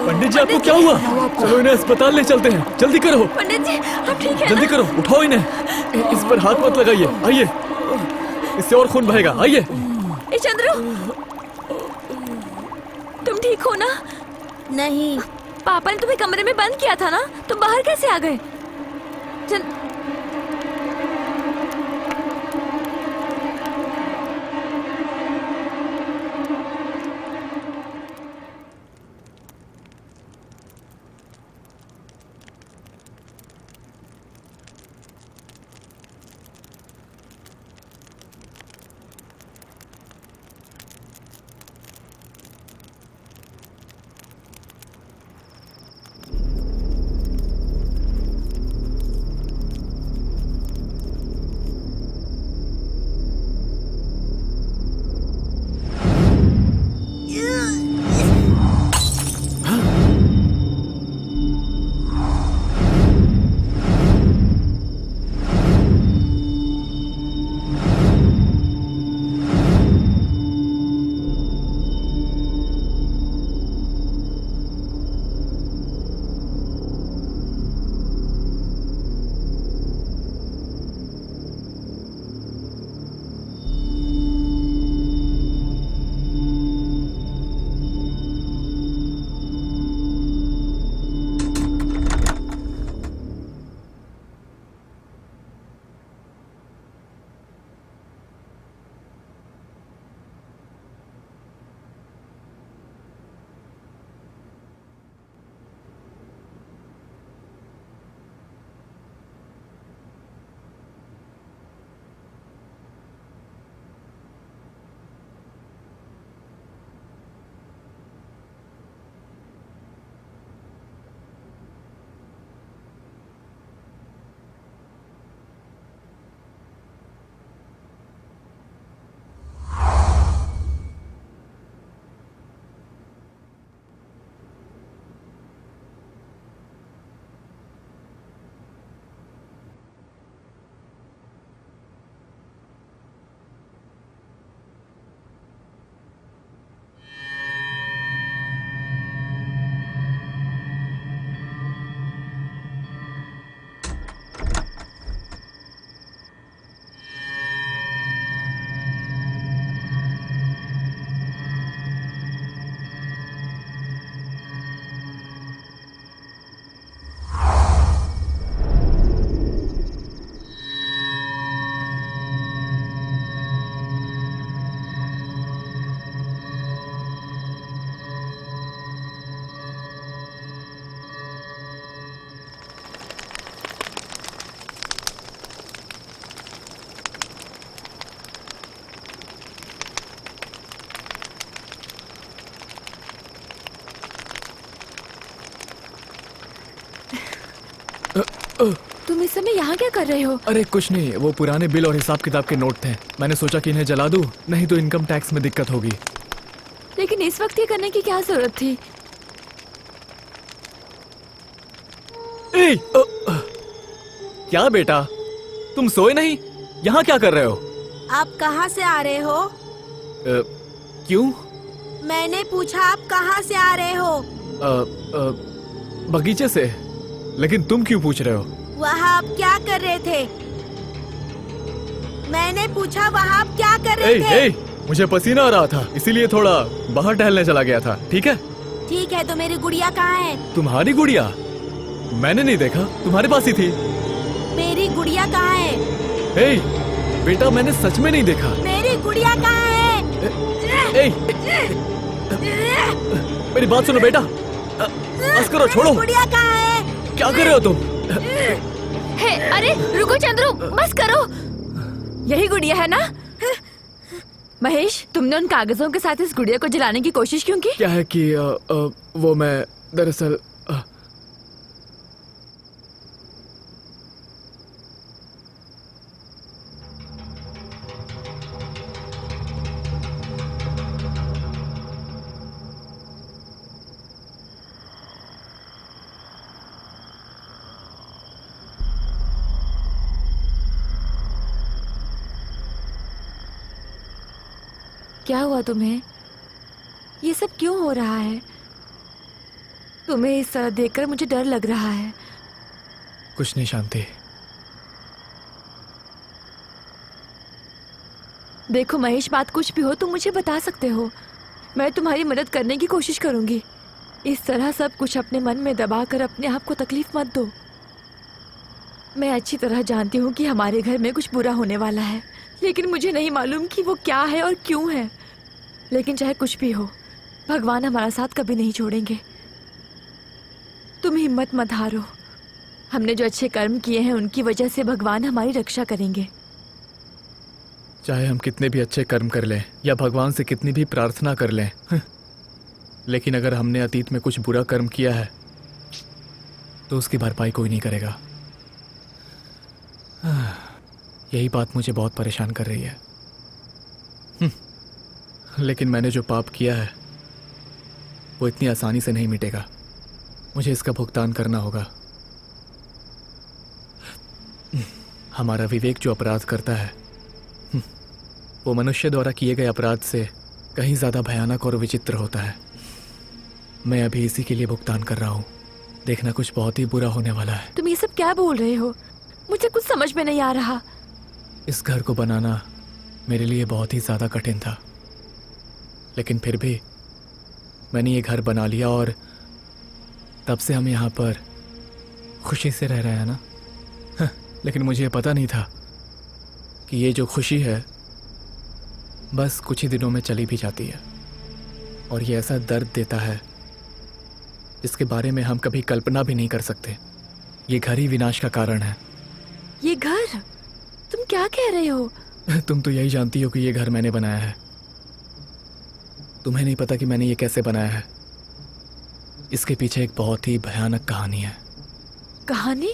पंडित जी, आपको क्या हुआ? चलो इन्हें अस्पताल ले चलते हैं। जल्दी करो पंडित जी, आप ठीक है जल्दी ना? करो, उठाओ इन्हें। इस पर हाथ मत लगाइए। आइए, इससे और खून बहेगा। आइए। ए चंद्रू, तुम ठीक हो ना? नहीं, पापा ने तुम्हें कमरे में बंद किया था ना, तुम बाहर कैसे आ गए? तुम इस समय यहाँ क्या कर रहे हो? अरे कुछ नहीं, वो पुराने बिल और हिसाब किताब के नोट थे। मैंने सोचा कि इन्हें जला दूं, नहीं तो इनकम टैक्स में दिक्कत होगी। लेकिन इस वक्त ये करने की क्या जरूरत थी? क्या बेटा, तुम सोए नहीं? यहाँ क्या कर रहे हो? आप कहाँ से आ रहे हो? क्यों? मैंने पूछा आप कहाँ से आ रहे हो? बगीचे से। लेकिन तुम क्यों पूछ रहे हो? वहाँ आप क्या कर रहे थे? मैंने पूछा वहाँ आप क्या कर रहे थे? मुझे पसीना आ रहा था, इसीलिए थोड़ा बाहर टहलने चला गया था। ठीक है? ठीक है, तो मेरी गुड़िया कहाँ है? तुम्हारी गुड़िया? मैंने नहीं देखा, तुम्हारे पास ही थी। मेरी गुड़िया कहाँ है? बेटा, मैंने सच में नहीं देखा। मेरी गुड़िया कहाँ है? मेरी बात सुनो बेटा, बस करो, छोड़ो। गुड़िया कहाँ है? क्या कर रहे हो तुम? अरे रुको चंद्रू, बस करो। यही गुड़िया है ना? महेश, तुमने उन कागजों के साथ इस गुड़िया को जलाने की कोशिश क्यों की? क्या है कि वो मैं दरअसल क्या हुआ तुम्हें? ये सब क्यों हो रहा है? तुम्हें इस तरह देखकर मुझे डर लग रहा है। कुछ नहीं शांति। देखो महेश, बात कुछ भी हो तुम मुझे बता सकते हो। मैं तुम्हारी मदद करने की कोशिश करूंगी। इस तरह सब कुछ अपने मन में दबाकर अपने आप को तकलीफ मत दो। मैं अच्छी तरह जानती हूँ कि हमारे घर में कुछ बुरा होने वाला है, लेकिन मुझे नहीं मालूम कि वो क्या है और क्यों है। लेकिन चाहे कुछ भी हो, भगवान हमारा साथ कभी नहीं छोड़ेंगे। तुम हिम्मत मत हारो। हमने जो अच्छे कर्म किए हैं उनकी वजह से भगवान हमारी रक्षा करेंगे। चाहे हम कितने भी अच्छे कर्म कर लें या भगवान से कितनी भी प्रार्थना कर लें, लेकिन अगर हमने अतीत में कुछ बुरा कर्म किया है तो उसकी भरपाई कोई नहीं करेगा। यही बात मुझे बहुत परेशान कर रही है। लेकिन मैंने जो पाप किया है वो इतनी आसानी से नहीं मिटेगा। मुझे इसका भुगतान करना होगा। हमारा विवेक जो अपराध करता है वो मनुष्य द्वारा किए गए अपराध से कहीं ज्यादा भयानक और विचित्र होता है। मैं अभी इसी के लिए भुगतान कर रहा हूँ। देखना, कुछ बहुत ही बुरा होने वाला है। तुम ये सब क्या बोल रहे हो? मुझे कुछ समझ में नहीं आ रहा। इस घर को बनाना मेरे लिए बहुत ही ज्यादा कठिन था, लेकिन फिर भी मैंने ये घर बना लिया और तब से हम यहाँ पर खुशी से रह रहे हैं ना। लेकिन मुझे ये पता नहीं था कि ये जो खुशी है बस कुछ ही दिनों में चली भी जाती है, और ये ऐसा दर्द देता है जिसके बारे में हम कभी कल्पना भी नहीं कर सकते। ये घर ही विनाश का कारण है। ये घर? तुम क्या कह रहे हो? तुम तो यही जानती हो कि ये घर मैंने बनाया है। तुम्हें नहीं पता कि मैंने ये कैसे बनाया है। इसके पीछे एक बहुत ही भयानक कहानी है। कहानी?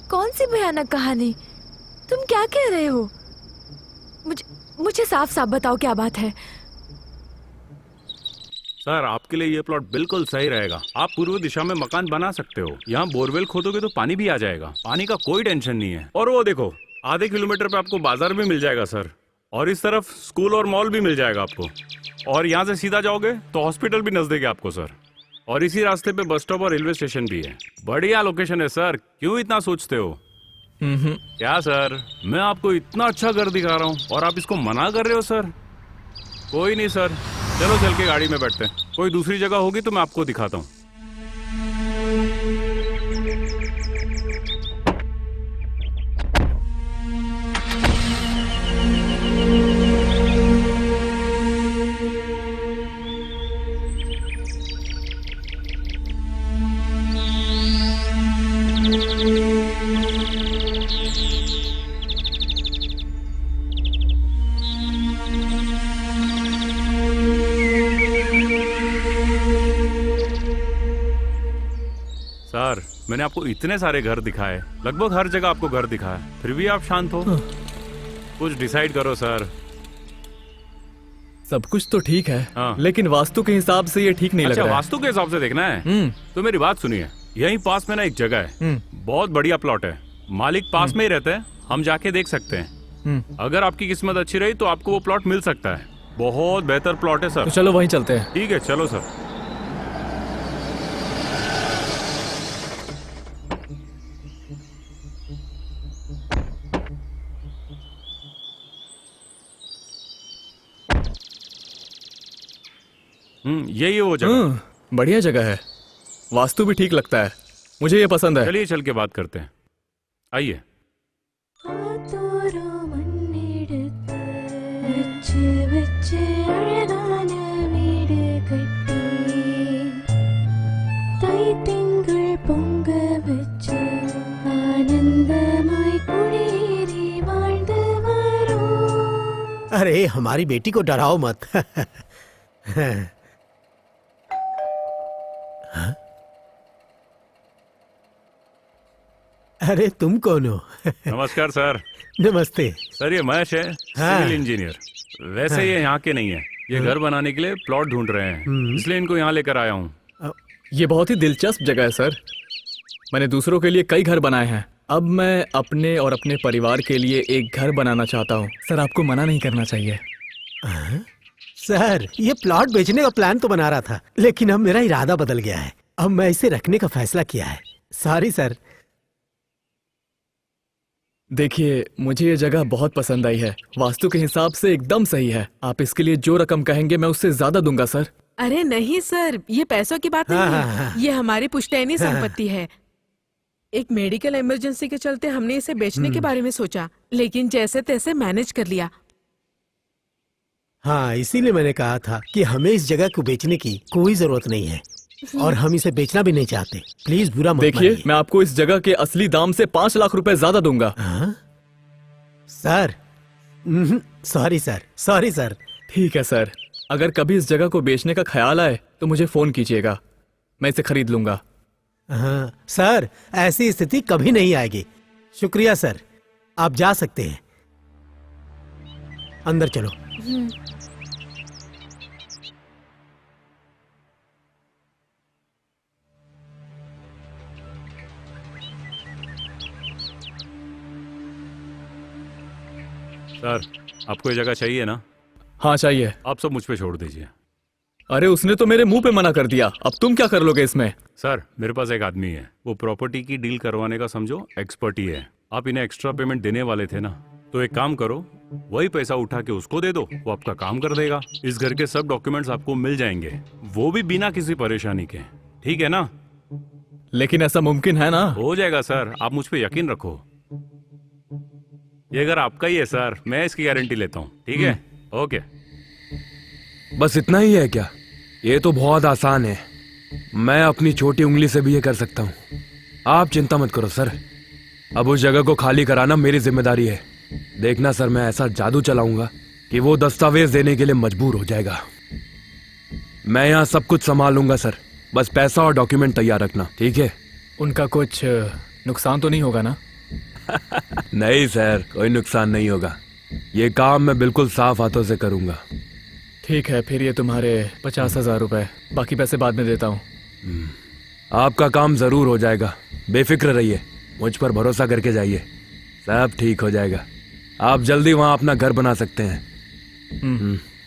कौन सी भयानक कहानी? तुम क्या कह रहे हो? मुझे साफ साफ बताओ, क्या बात है? सर, आपके लिए ये प्लॉट बिल्कुल सही रहेगा। आप पूर्व दिशा में मकान बना सकते हो। यहाँ बोरवेल खोदोगे तो पानी भी आ जाएगा। पानी का कोई टेंशन नहीं है। और वो देखो, आधे किलोमीटर पे आपको बाजार भी मिल जाएगा सर, और इस तरफ स्कूल और मॉल भी मिल जाएगा आपको। और यहाँ से सीधा जाओगे तो हॉस्पिटल भी नजदीक है आपको सर, और इसी रास्ते पे बस स्टॉप और रेलवे स्टेशन भी है। बढ़िया लोकेशन है सर, क्यों इतना सोचते हो? क्या सर, मैं आपको इतना अच्छा घर दिखा रहा हूँ और आप इसको मना कर रहे हो सर? कोई नहीं सर, चलो चल के गाड़ी में बैठते हैं। कोई दूसरी जगह होगी तो मैं आपको दिखाता हूँ। मैंने आपको इतने सारे घर दिखाए, लगभग हर जगह आपको घर दिखाया, फिर भी आप शांत हो। कुछ डिसाइड करो सर। सब कुछ तो ठीक है, हाँ। लेकिन वास्तु के हिसाब से ये ठीक नहीं लग अच्छा, रहा है। वास्तु के हिसाब से देखना है तो मेरी बात सुनिए। यहीं पास में ना एक जगह है, बहुत बढ़िया प्लॉट है, मालिक पास में ही रहते हैं, हम जाके देख सकते हैं। अगर आपकी किस्मत अच्छी रही तो आपको वो प्लॉट मिल सकता है। बहुत बेहतर प्लॉट है सर। तो चलो वहीं चलते हैं। ठीक है, चलो सर। यही है वो जगह। बढ़िया जगह है, वास्तु भी ठीक लगता है, मुझे ये पसंद है। चलिए चल के बात करते हैं, आइए। अरे हमारी बेटी को डराओ मत। हाँ? अरे तुम कौन हो? नमस्कार सर। नमस्ते सर, ये महेश है, हाँ। Civil engineer. वैसे ये यहाँ के नहीं है, ये घर बनाने के लिए प्लॉट ढूंढ रहे हैं, इसलिए इनको यहाँ लेकर आया हूँ। ये बहुत ही दिलचस्प जगह है सर। मैंने दूसरों के लिए कई घर बनाए हैं, अब मैं अपने और अपने परिवार के लिए एक घर बनाना चाहता हूँ। सर, आपको मना नहीं करना चाहिए। सर, ये प्लॉट बेचने का प्लान तो बना रहा था, लेकिन अब मेरा इरादा बदल गया है। अब मैं इसे रखने का फैसला किया है। Sorry sir. देखिए, मुझे ये जगह बहुत पसंद आई है, वास्तु के हिसाब से एकदम सही है। आप इसके लिए जो रकम कहेंगे मैं उससे ज्यादा दूंगा सर। अरे नहीं सर, ये पैसों की बात नहीं है, ये हमारी पुश्तैनी संपत्ति है। एक मेडिकल इमरजेंसी के चलते हमने इसे बेचने के बारे में सोचा, लेकिन जैसे तैसे मैनेज कर लिया। हाँ, इसीलिए मैंने कहा था कि हमें इस जगह को बेचने की कोई जरूरत नहीं है, और हम इसे बेचना भी नहीं चाहते। प्लीज बुरा मत देखिए, मानिए। मैं आपको इस जगह के असली दाम से 5 लाख रुपए ज्यादा दूंगा। Sir, sorry sir, sorry sir. ठीक है सर, अगर कभी इस जगह को बेचने का ख्याल आए तो मुझे फोन कीजिएगा, मैं इसे खरीद लूंगा। हाँ सर, ऐसी स्थिति कभी नहीं आएगी। शुक्रिया सर, आप जा सकते हैं। अंदर चलो। सर, आपको ये जगह चाहिए ना? हाँ चाहिए। आप सब मुझ पे छोड़ दीजिए। अरे उसने तो मेरे मुंह पे मना कर दिया, अब तुम क्या कर लोगे इसमें? सर, मेरे पास एक आदमी है, वो प्रॉपर्टी की डील करवाने का समझो एक्सपर्ट ही है। आप इन्हें एक्स्ट्रा पेमेंट देने वाले थे ना, तो एक काम करो, वही पैसा उठा के उसको दे दो, वो आपका काम कर देगा। इस घर के सब डॉक्यूमेंट्स आपको मिल जाएंगे, वो भी बिना किसी परेशानी के। ठीक है ना? लेकिन ऐसा मुमकिन है ना? हो जाएगा सर, आप मुझ पे यकीन रखो। ये घर आपका ही है सर, मैं इसकी गारंटी लेता हूँ। ठीक है? ओके। बस इतना ही है क्या? ये तो बहुत आसान है, मैं अपनी छोटी उंगली से भी ये कर सकता हूँ। आप चिंता मत करो सर, अब उस जगह को खाली कराना मेरी जिम्मेदारी है। देखना सर, मैं ऐसा जादू चलाऊंगा कि वो दस्तावेज देने के लिए मजबूर हो जाएगा। मैं यहाँ सब कुछ संभाल लूंगा सर, बस पैसा और डॉक्यूमेंट तैयार रखना। ठीक है? उनका कुछ नुकसान तो नहीं होगा ना? नहीं सर, कोई नुकसान नहीं होगा। ये काम मैं बिल्कुल साफ हाथों से करूंगा। ठीक है, फिर ये तुम्हारे 50,000 रुपए, बाकी पैसे बाद में देता हूँ। आपका काम जरूर हो जाएगा, बेफिक्र रहिए, मुझ पर भरोसा करके जाइए, सब ठीक हो जाएगा। आप जल्दी वहाँ अपना घर बना सकते हैं।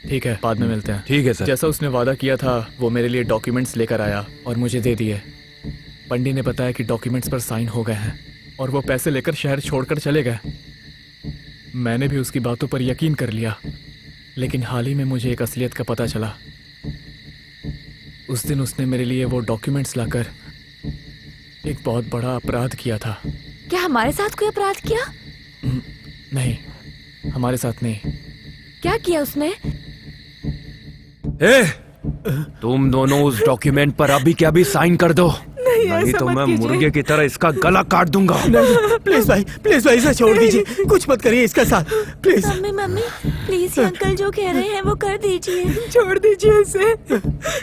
ठीक है, बाद में मिलते हैं। ठीक है सर। जैसा उसने वादा किया था, वो मेरे लिए डॉक्यूमेंट्स लेकर आया और मुझे दे दिए। पंडित ने बताया कि डॉक्यूमेंट्स पर साइन हो गए हैं और वो पैसे लेकर शहर छोड़कर चले गए। मैंने भी उसकी बातों पर यकीन कर लिया, लेकिन हाल ही में मुझे एक असलियत का पता चला। उस दिन उसने मेरे लिए वो डॉक्यूमेंट्स लाकर एक बहुत बड़ा अपराध किया था। क्या हमारे साथ कोई अपराध किया? नहीं, हमारे साथ नहीं। क्या किया उसने? तुम दोनों उस डॉक्यूमेंट पर अभी के अभी साइन कर दो, नहीं तो मैं मुर्गे की तरह इसका गला काट दूंगा। प्लीज भाई, इसे छोड़ दीजिए, कुछ मत करिए इसके साथ, प्लीज। मम्मी प्लीज ये अंकल जो कह रहे हैं वो कर दीजिए। छोड़ दीजिए इसे।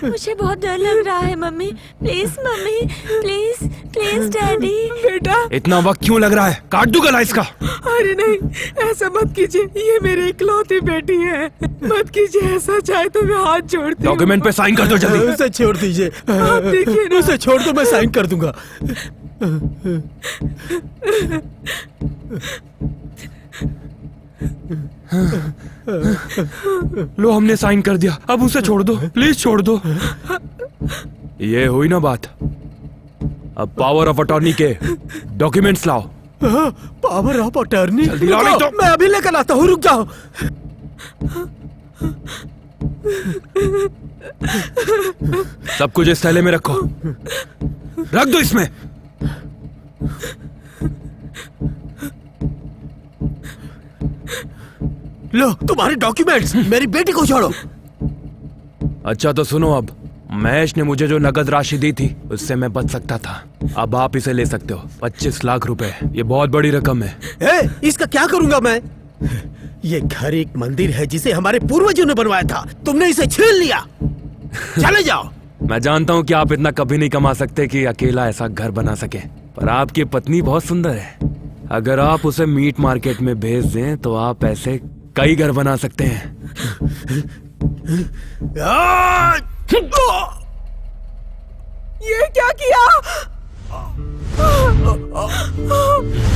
मुझे बहुत डर लग रहा है mummy, please mummy, please please daddy. बेटा इतना वक्त क्यों लग रहा है? काट दूं गला इसका। अरे नहीं, ऐसा मत कीजिए, ये मेरी इकलौती बेटी है। मत कीजिए ऐसा, चाहे तो मैं हाथ जोड़ती हूँ। डॉक्यूमेंट पे साइन कर दो जल्दी। उसे छोड़ दीजिए। आप देखिए ना। उसे छोड़ दो, मैं साइन कर दूंगा। लो हमने साइन कर दिया, अब उसे छोड़ दो, प्लीज छोड़ दो। ये हुई ना बात। अब पावर ऑफ अटॉर्नी के डॉक्यूमेंट्स लाओ। Power of attorney? जल्दी लाओ नहीं तो। मैं अभी लेकर आता हूँ, रुक जाओ। सब कुछ इस थैले में रखो, रख दो इसमें। लो तुम्हारे डॉक्यूमेंट्स, मेरी बेटी को छोड़ो। अच्छा तो सुनो, अब महेश ने मुझे जो नगद राशि दी थी उससे मैं बच सकता था। अब आप इसे ले सकते हो, 25 लाख रुपए। ये बहुत बड़ी रकम है। इसका क्या करूंगा मैं? ये घर एक मंदिर है जिसे हमारे पूर्वजों ने बनवाया था, तुमने इसे छीन लिया। चले जाओ। मैं जानता हूँ कि आप इतना कभी नहीं कमा सकते कि अकेला ऐसा घर बना सके, पर आपकी पत्नी बहुत सुंदर है। अगर आप उसे मीट मार्केट में भेज दें तो आप ऐसे कई घर बना सकते हैं। ये क्या किया?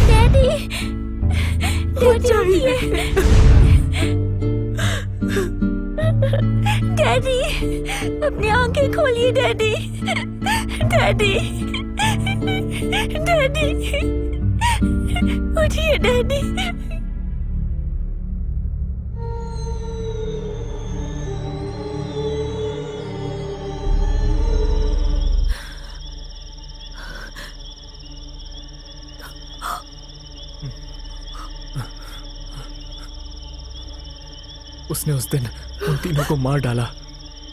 डैडी, डैडी, अपनी आंखें खोलिए डैडी, डैडी, डैडी, उठिए डैडी। उसने उस दिन उन तीनों को मार डाला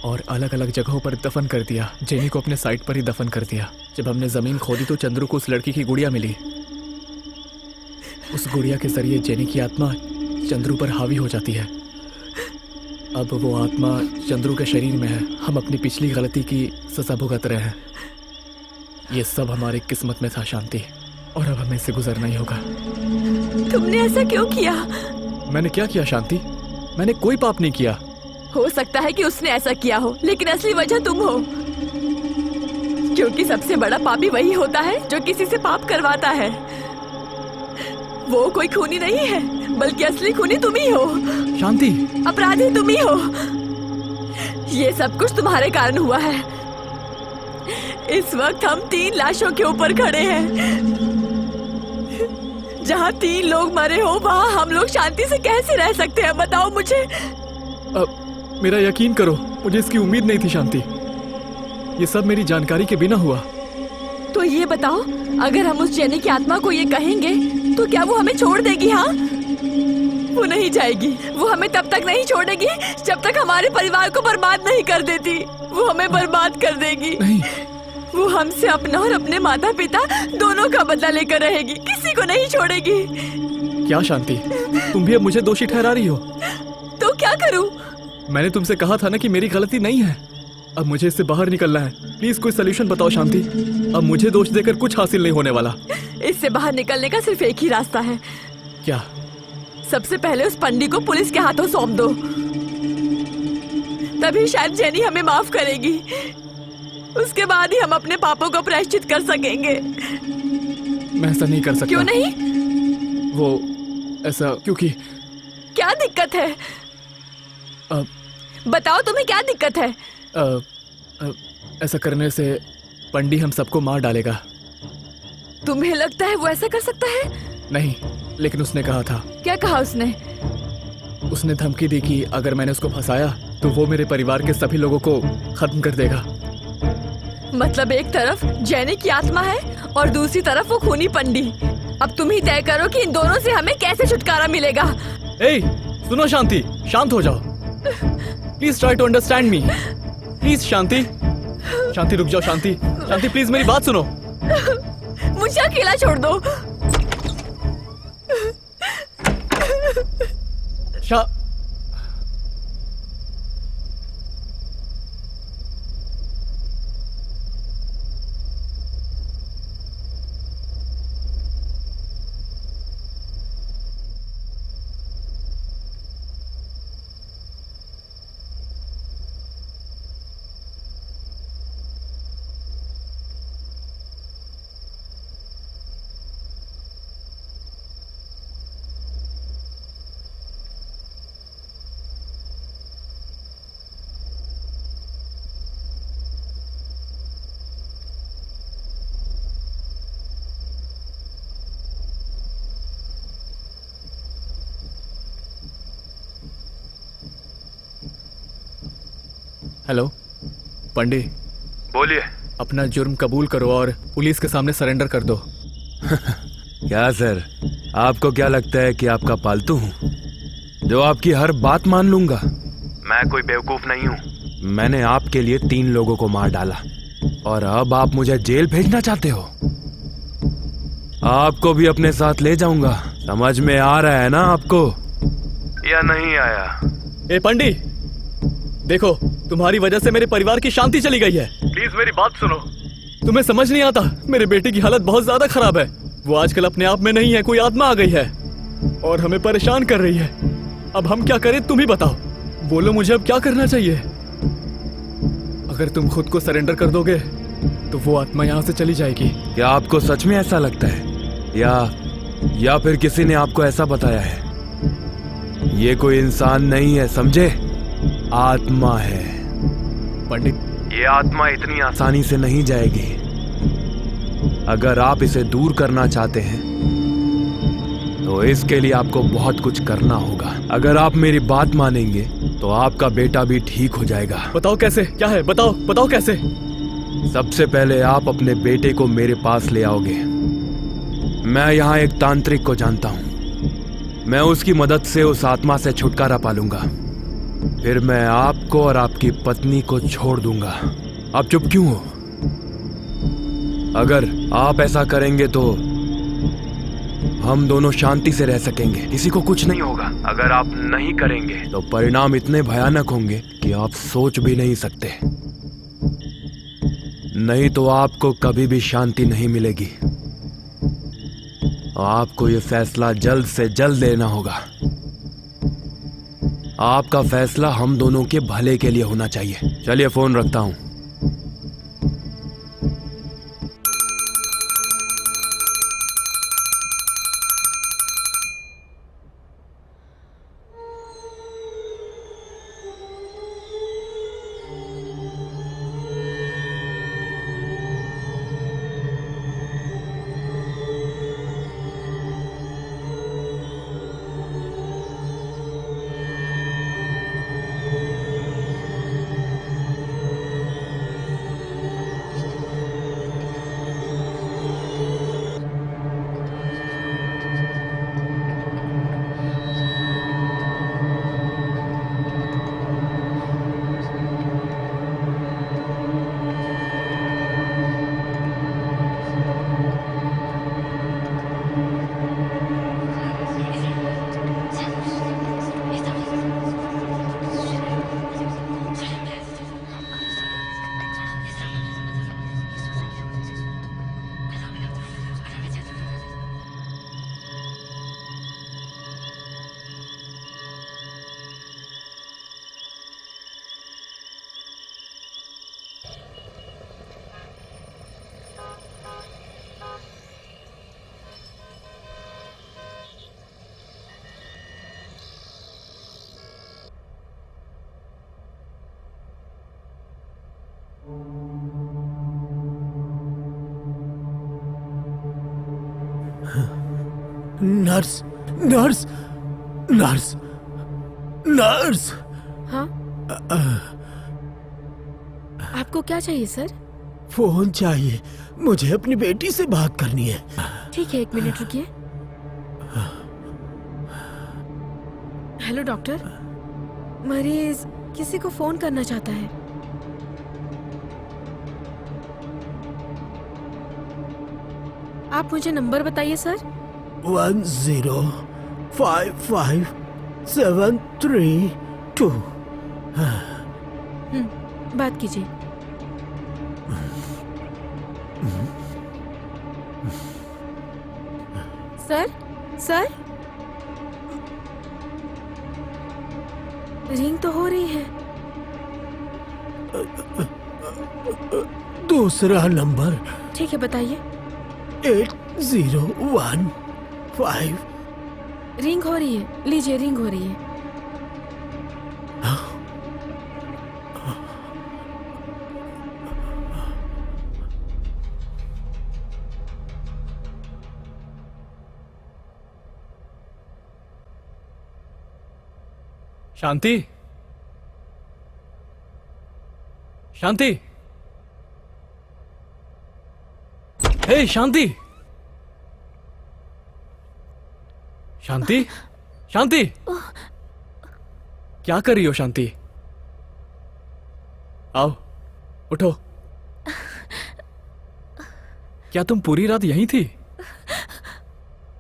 और अलग अलग जगहों पर दफन कर दिया। जेनी को अपने साइट पर ही दफन कर दिया। जब हमने जमीन खोदी तो चंद्रू को उस लड़की की गुड़िया मिली। उस गुड़िया के जरिए जेनी की आत्मा चंद्रू पर हावी हो जाती है। अब वो आत्मा चंद्रू के शरीर में है। हम अपनी पिछली गलती की सजा भुगत रहे हैं। ये सब हमारी किस्मत में था शांति, और अब हमें इससे गुजरना ही होगा। तुमने ऐसा क्यों किया? मैंने क्या किया शांति? मैंने कोई पाप नहीं किया। हो सकता है कि उसने ऐसा किया हो, लेकिन असली वजह तुम हो। क्योंकि सबसे बड़ा पापी वही होता है जो किसी से पाप करवाता है। वो कोई खूनी नहीं है, बल्कि असली खूनी तुम ही हो। शांति, अपराधी तुम ही हो। ये सब कुछ तुम्हारे कारण हुआ है। इस वक्त हम 3 लाशों के ऊपर खड़े हैं। जहाँ 3 लोग मरे हो, वहाँ हम लोग शांति से कैसे रह सकते हैं? बताओ मुझे। मेरा यकीन करो, मुझे इसकी उम्मीद नहीं थी शांति। ये सब मेरी जानकारी के बिना हुआ। तो ये बताओ, अगर हम उस जेनी की आत्मा को ये कहेंगे तो क्या वो हमें छोड़ देगी? हाँ, वो नहीं जाएगी। वो हमें तब तक नहीं छोड़ेगी जब तक हमारे परिवार को बर्बाद नहीं कर देती। वो हमें बर्बाद कर देगी। नहीं। वो हमसे अपना और अपने माता पिता दोनों का बदला लेकर रहेगी, किसी को नहीं छोड़ेगी। क्या शांति, तुम भी अब मुझे दोषी ठहरा रही हो? तो क्या करूं? मैंने तुमसे कहा था ना कि मेरी गलती नहीं है। अब मुझे इससे बाहर निकलना है। प्लीज कोई सलूशन बताओ शांति। अब मुझे दोष देकर कुछ हासिल नहीं होने वाला। इससे बाहर निकलने का सिर्फ एक ही रास्ता है। क्या? सबसे पहले उस पंडित को पुलिस के हाथों सौंप दो, तभी शायद जेनी हमें माफ करेगी। उसके बाद ही हम अपने पापों को प्रायश्चित कर सकेंगे। मैं ऐसा नहीं कर सकता। क्यों नहीं? वो ऐसा क्योंकि क्या दिक्कत है? बताओ, तुम्हें क्या दिक्कत है? ऐसा करने से पंडित हम सबको मार डालेगा। तुम्हें लगता है वो ऐसा कर सकता है? नहीं, लेकिन उसने कहा था। क्या कहा उसने? उसने धमकी दी कि अगर मैंने उसको फंसाया तो वो मेरे परिवार के सभी लोगों को खत्म कर देगा। मतलब एक तरफ जेनी की आत्मा है और दूसरी तरफ वो खूनी पंडित। अब तुम ही तय करो कि इन दोनों से हमें कैसे छुटकारा मिलेगा। ए, सुनो शांति, शांत हो जाओ। Please try to understand me. Please Shanti, Shanti रुक जाओ। शांति, शांति प्लीज मेरी बात सुनो। मुझे अकेला छोड़ दो। हेलो पंडित, बोलिए। अपना जुर्म कबूल करो और पुलिस के सामने सरेंडर कर दो। क्या सर, आपको क्या लगता है कि आपका पालतू हूँ जो आपकी हर बात मान लूंगा? मैं कोई बेवकूफ नहीं हूँ। मैंने आपके लिए 3 लोगों को मार डाला और अब आप मुझे जेल भेजना चाहते हो? आपको भी अपने साथ ले जाऊंगा। समझ में आ रहा है ना आपको या नहीं आया? ए पंडित, देखो तुम्हारी वजह से मेरे परिवार की शांति चली गई है। प्लीज मेरी बात सुनो। तुम्हें समझ नहीं आता, मेरे बेटे की हालत बहुत ज्यादा खराब है। वो आजकल अपने आप में नहीं है, कोई आत्मा आ गई है और हमें परेशान कर रही है। अब हम क्या करें, तुम ही बताओ। बोलो मुझे अब क्या करना चाहिए। अगर तुम खुद को सरेंडर कर दोगे तो वो आत्मा यहाँ से चली जाएगी। क्या आपको सच में ऐसा लगता है या फिर किसी ने आपको ऐसा बताया है? ये कोई इंसान नहीं है, समझे? आत्मा है। पंडित, ये आत्मा इतनी आसानी से नहीं जाएगी। अगर आप इसे दूर करना चाहते हैं तो इसके लिए आपको बहुत कुछ करना होगा। अगर आप मेरी बात मानेंगे तो आपका बेटा भी ठीक हो जाएगा। बताओ कैसे, क्या है, बताओ बताओ कैसे। सबसे पहले आप अपने बेटे को मेरे पास ले आओगे। मैं यहाँ एक तांत्रिक को जानता हूँ। मैं उसकी मदद से उस आत्मा से छुटकारा पालूंगा। फिर मैं आपको और आपकी पत्नी को छोड़ दूंगा। आप चुप क्यों हो? अगर आप ऐसा करेंगे तो हम दोनों शांति से रह सकेंगे, किसी को कुछ नहीं होगा। अगर आप नहीं करेंगे तो परिणाम इतने भयानक होंगे कि आप सोच भी नहीं सकते। नहीं तो आपको कभी भी शांति नहीं मिलेगी। आपको ये फैसला जल्द से जल्द लेना होगा। आपका फैसला हम दोनों के भले के लिए होना चाहिए। चलिए फोन रखता हूं। Nurse, nurse, nurse, nurse. हाँ, आपको क्या चाहिए सर? फोन चाहिए, मुझे अपनी बेटी से बात करनी है। ठीक है, 1 मिनट रुकिए। हेलो डॉक्टर, मरीज किसी को फोन करना चाहता है। आप मुझे नंबर बताइए सर। 1055732। बात कीजिए। सर, सर, रिंग तो हो रही है। दूसरा नंबर ठीक है, बताइए। 8015। रिंग हो रही है, लीजिए, रिंग हो रही है। शांति, शांति। हे शांति। शांति, शांति, क्या कर रही हो शांति? आओ, उठो। क्या तुम पूरी रात यहीं थी?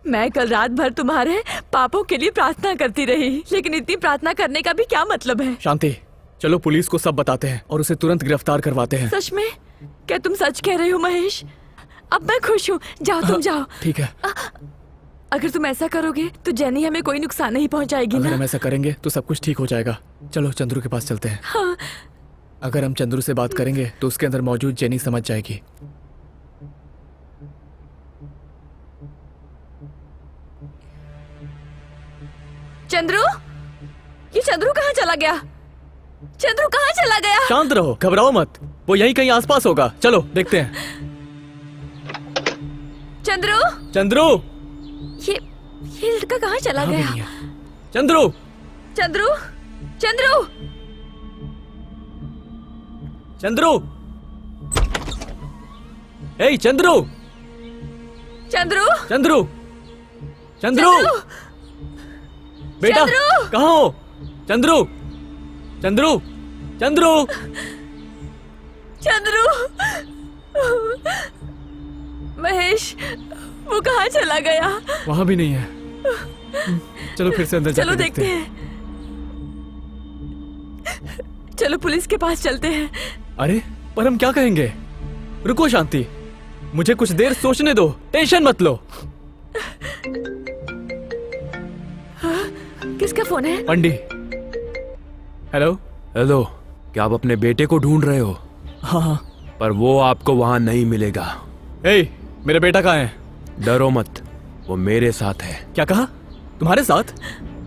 मैं कल रात भर तुम्हारे पापों के लिए प्रार्थना करती रही, लेकिन इतनी प्रार्थना करने का भी क्या मतलब है? शांति, चलो पुलिस को सब बताते हैं और उसे तुरंत गिरफ्तार करवाते हैं। सच में? क्या तुम सच कह रहे हो महेश? अब मैं खुश हूँ, जाओ तुम जाओ। ठीक है। अगर तुम ऐसा करोगे तो जेनी हमें कोई नुकसान नहीं पहुँचाएगी अगर ना? हम ऐसा करेंगे तो सब कुछ ठीक हो जाएगा। चलो चंद्रू के पास चलते हैं। हाँ। अगर हम चंद्रू से बात करेंगे तो उसके अंदर मौजूद जेनी समझ जाएगी। चंद्रू, ये चंद्रू कहाँ चला गया? चंद्रू कहाँ चला गया? शांत रहो, घबराओ मत, वो यहीं कहीं आसपास होगा। चलो देखते हैं। चंद्रू, चंद्रू, ये लड़का कहाँ चला गया? चंद्रू, चंद्रू, चंद्रू, चंद्रू, हे चंद्रू, चंद्रू, चंद्रू, चंद्रू, बेटा चंद्रू! कहाँ हो? चंद्रू, चंद्रू, चंद्रू, चंद्रू, महेश, वो कहाँ चला गया? वहां भी नहीं है। चलो फिर से अंदर चलो जाके देखते हैं। चलो पुलिस के पास चलते हैं। अरे पर हम क्या कहेंगे? रुको शांति, मुझे कुछ देर सोचने दो, टेंशन मत लो। किसका फोन है? पंडी। हेलो। हेलो, क्या आप अपने बेटे को ढूंढ रहे हो? हाँ हाँ। पर वो आपको वहां नहीं मिलेगा। ए, मेरा बेटा कहाँ है? डरो मत, वो मेरे साथ है। क्या कहा? तुम्हारे साथ?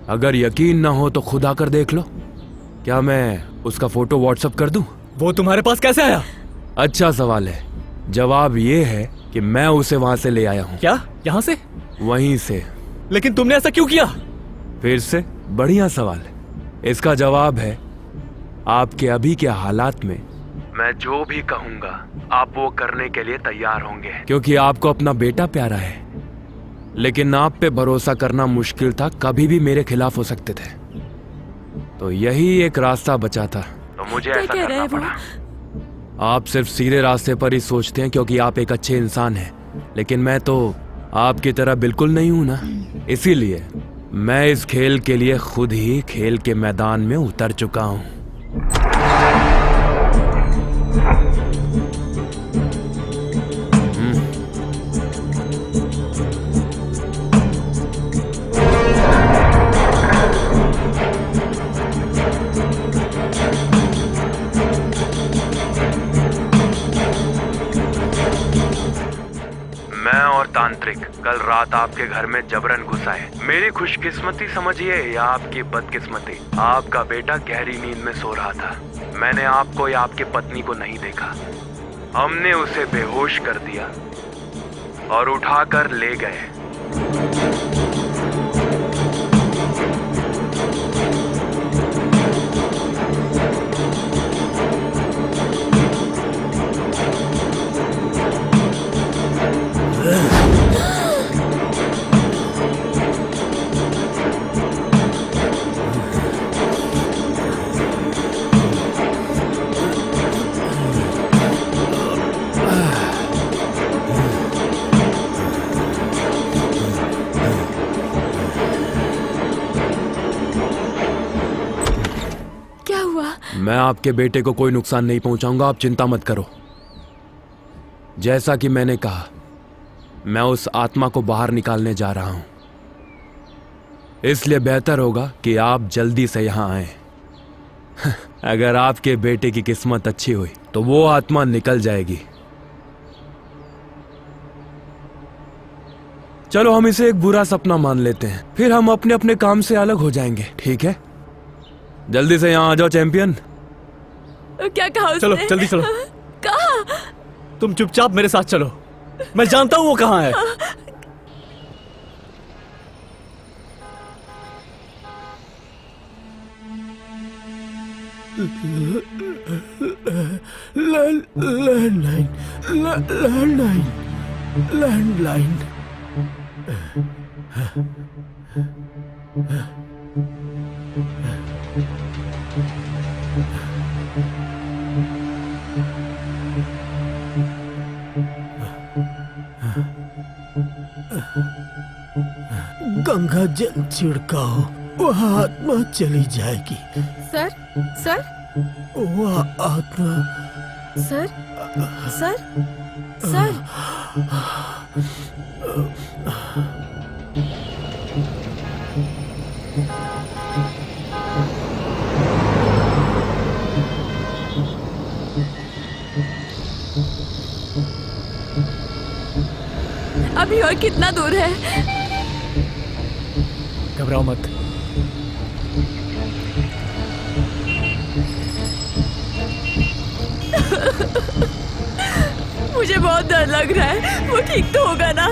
अगर यकीन ना हो तो खुद आकर देख लो। क्या मैं उसका फोटो व्हाट्सएप कर दूं? वो तुम्हारे पास कैसे आया? अच्छा सवाल है। जवाब ये है कि मैं उसे वहां से ले आया हूँ। क्या? यहाँ से? वहीं से। लेकिन तुमने ऐसा क्यों किया? फिर से बढ़िया सवाल है। इसका जवाब है, आपके अभी के हालात में मैं जो भी कहूंगा आप वो करने के लिए तैयार होंगे, क्योंकि आपको अपना बेटा प्यारा है। लेकिन आप पे भरोसा करना मुश्किल था, कभी भी मेरे खिलाफ हो सकते थे। तो यही एक रास्ता बचा था, तो मुझे ऐसा करना पड़ा। आप सिर्फ सीधे रास्ते पर ही सोचते हैं क्योंकि आप एक अच्छे इंसान हैं, लेकिन मैं तो आपकी तरह बिल्कुल नहीं हूं ना। इसीलिए मैं इस खेल के लिए खुद ही खेल के मैदान में उतर चुका हूं। मैं और तांत्रिक कल रात आपके घर में जबरन घुस आए। मेरी खुशकिस्मती समझिए या आपकी बदकिस्मती, आपका बेटा गहरी नींद में सो रहा था। मैंने आपको या आपकी पत्नी को नहीं देखा। हमने उसे बेहोश कर दिया और उठाकर ले गए। मैं आपके बेटे को कोई नुकसान नहीं पहुंचाऊंगा, आप चिंता मत करो। जैसा कि मैंने कहा, मैं उस आत्मा को बाहर निकालने जा रहा हूं। इसलिए बेहतर होगा कि आप जल्दी से यहां आएं। अगर आपके बेटे की किस्मत अच्छी हुई तो वो आत्मा निकल जाएगी। चलो हम इसे एक बुरा सपना मान लेते हैं, फिर हम अपने अपने काम से अलग हो जाएंगे, ठीक है? जल्दी से यहां आ जाओ चैंपियन। क्या कहा उसने? चलो जल्दी चलो। कहा? तुम चुपचाप मेरे साथ चलो, मैं जानता हूं वो कहां है। Landline, landline, landline. गंगा जल छिड़काओ, वह आत्मा चली जाएगी। सर सर वह आत्मा सर सर सर अभी और कितना दूर है? घबराओ मत। मुझे बहुत डर लग रहा है। वो ठीक तो होगा ना?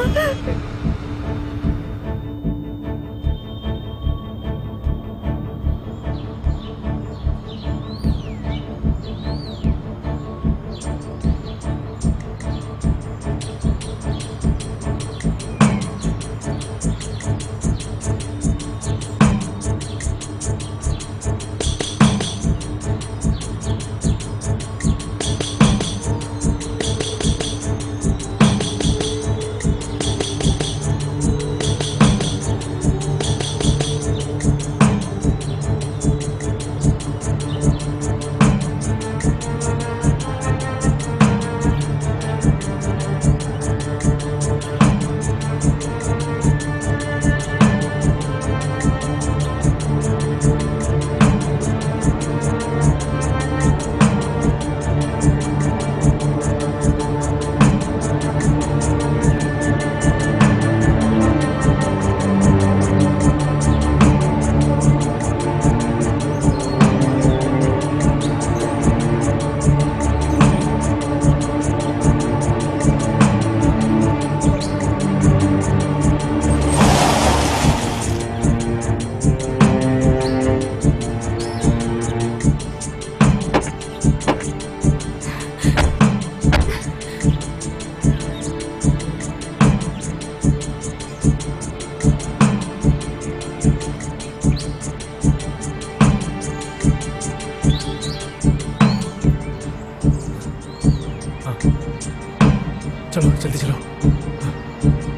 चलो जल्दी चलो,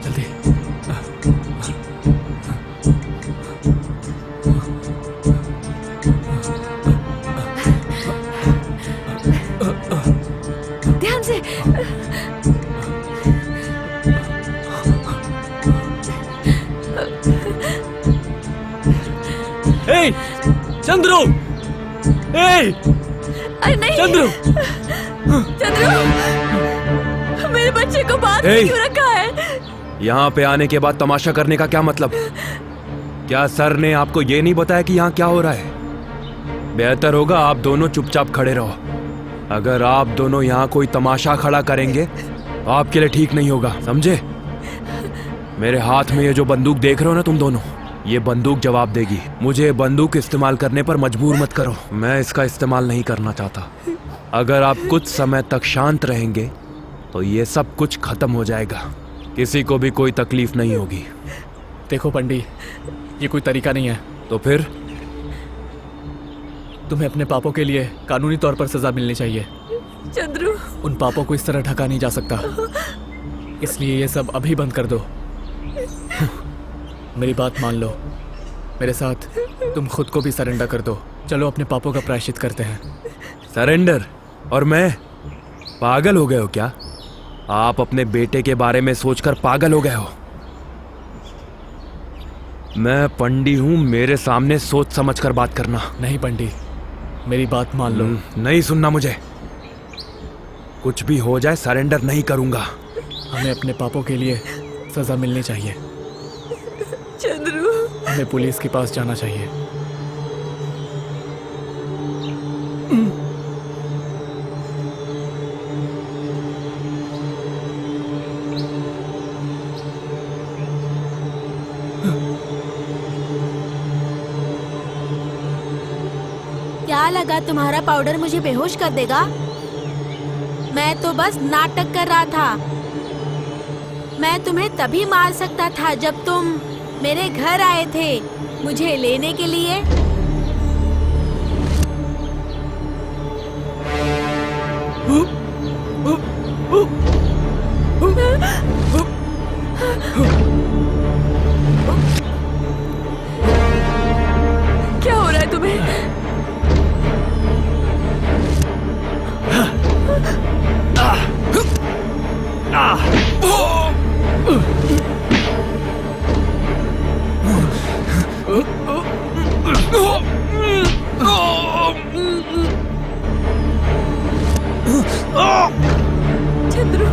जल्दी। ध्यान से। ए, चंद्रू! ए, अरे नहीं चंद्रू! चंद्रू, मेरे बच्चे को बांध के क्यों रखा है? यहाँ पे आने के बाद तमाशा करने का क्या मतलब? क्या सर ने आपको ये नहीं बताया कि यहाँ क्या हो रहा है? बेहतर होगा आप दोनों चुपचाप खड़े रहो। अगर आप दोनों यहाँ कोई तमाशा खड़ा करेंगे तो आपके लिए ठीक नहीं होगा, समझे? मेरे हाथ में ये जो बंदूक देख रहे हो ना तुम दोनों, ये बंदूक जवाब देगी। मुझे बंदूक इस्तेमाल करने पर मजबूर मत करो, मैं इसका इस्तेमाल नहीं करना चाहता। अगर आप कुछ समय तक शांत रहेंगे तो ये सब कुछ खत्म हो जाएगा, किसी को भी कोई तकलीफ नहीं होगी। देखो पंडी, ये कोई तरीका नहीं है। तो फिर? तुम्हें अपने पापों के लिए कानूनी तौर पर सजा मिलनी चाहिए। चंद्रू, उन पापों को इस तरह ढका नहीं जा सकता, इसलिए ये सब अभी बंद कर दो। मेरी बात मान लो, मेरे साथ तुम खुद को भी सरेंडर कर दो। चलो अपने पापों का प्रायश्चित करते हैं। सरेंडर? और मैं? पागल हो गए हो क्या? आप अपने बेटे के बारे में सोचकर पागल हो गए हो। मैं पंडी हूं, मेरे सामने सोच समझकर बात करना। नहीं पंडी, मेरी बात मान लो। नहीं सुनना मुझे। कुछ भी हो जाए सरेंडर नहीं करूंगा। हमें अपने पापों के लिए सजा मिलनी चाहिए। चंद्रू, हमें पुलिस के पास जाना चाहिए। क्या लगा तुम्हारा पाउडर मुझे बेहोश कर देगा? मैं तो बस नाटक कर रहा था। मैं तुम्हें तभी मार सकता था जब तुम मेरे घर आए थे मुझे लेने के लिए। क्या हो रहा है तुम्हें? चंद्रू,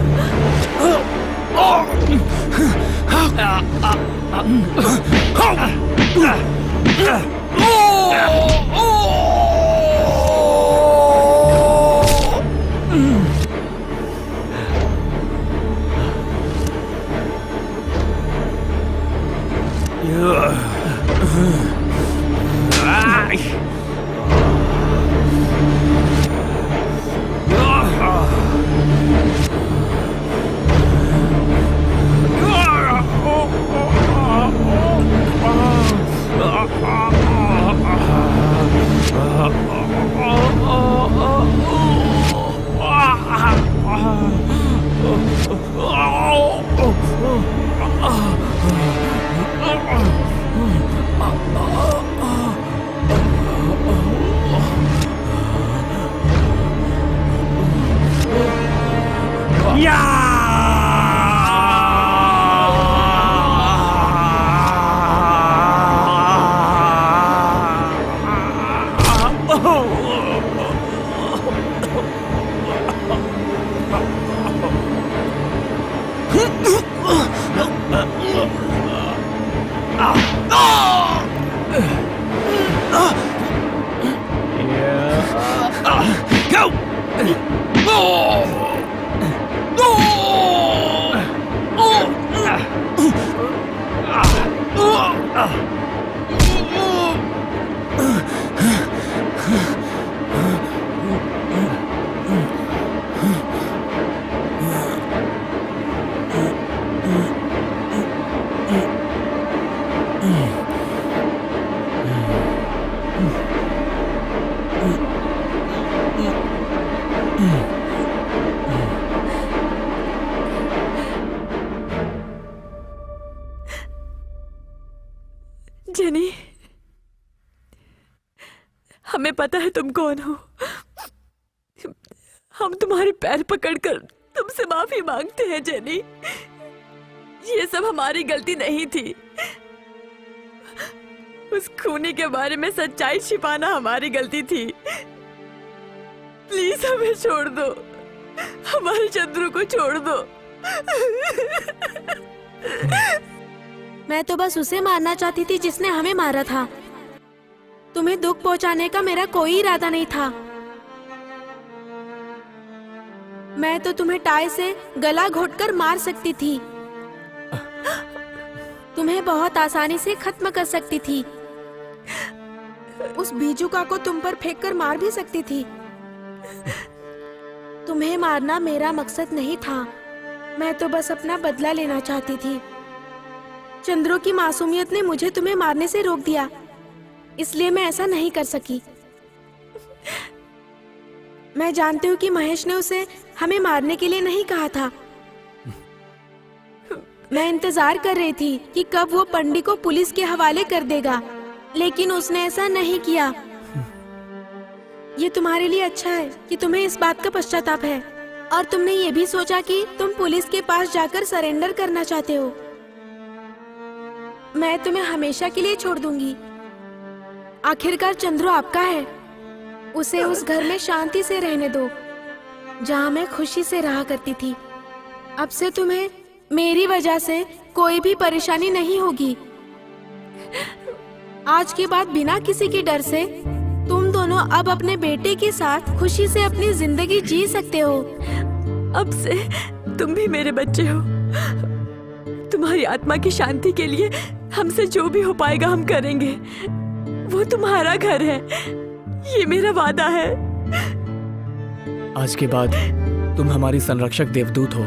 जेनी, हमें पता है तुम कौन हो। हम तुम्हारे पैर पकड़कर तुमसे माफी मांगते हैं जेनी। ये सब हमारी गलती नहीं थी। उस खूनी के बारे में सच्चाई छिपाना हमारी गलती थी। प्लीज हमें छोड़ दो, हमारे चंद्रू को छोड़ दो। मैं तो बस उसे मारना चाहती थी जिसने हमें मारा था। तुम्हें दुख पहुंचाने का मेरा कोई इरादा नहीं था। मैं तो तुम्हें टाई से गला घोटकर मार सकती थी, तुम्हें बहुत आसानी से खत्म कर सकती थी। उस बीजुका को तुम पर फेंक कर मार भी सकती थी। तुम्हें मारना मेरा मकसद नहीं था। मैं तो बस अपना बदला लेना चाहती थी। चंद्रू की मासूमियत ने मुझे तुम्हें मारने से रोक दिया, इसलिए मैं ऐसा नहीं कर सकी। मैं जानती हूँ कि महेश ने उसे हमें मारने के लिए नहीं कहा था। मैं इंतजार कर रही थी कि कब वो पंडी को पुलिस के हवाले कर देगा, लेकिन उसने ऐसा नहीं किया। ये तुम्हारे लिए अच्छा है कि तुम्हें इस बात का पश्चाताप है, और तुमने ये भी सोचा कि तुम पुलिस के पास जाकर सरेंडर करना चाहते हो। मैं तुम्हें हमेशा के लिए छोड़ दूंगी। आखिरकार चंद्रू आपका है। उसे उस घर में शांति से रहने दो जहाँ मैं खुशी से रहा करती थी। अब से तुम्हें मेरी वजह से कोई भी परेशानी नहीं होगी। आज के बाद बिना किसी के डर से तुम दोनों अब अपने बेटे के साथ खुशी से अपनी जिंदगी जी सकते हो। अब से तुम भी मेरे बच्चे हो। तुम्हारी आत्मा की शांति के लिए हमसे जो भी हो पाएगा हम करेंगे। वो तुम्हारा घर है, ये मेरा वादा है। आज के बाद तुम हमारी संरक्षक देवदूत हो।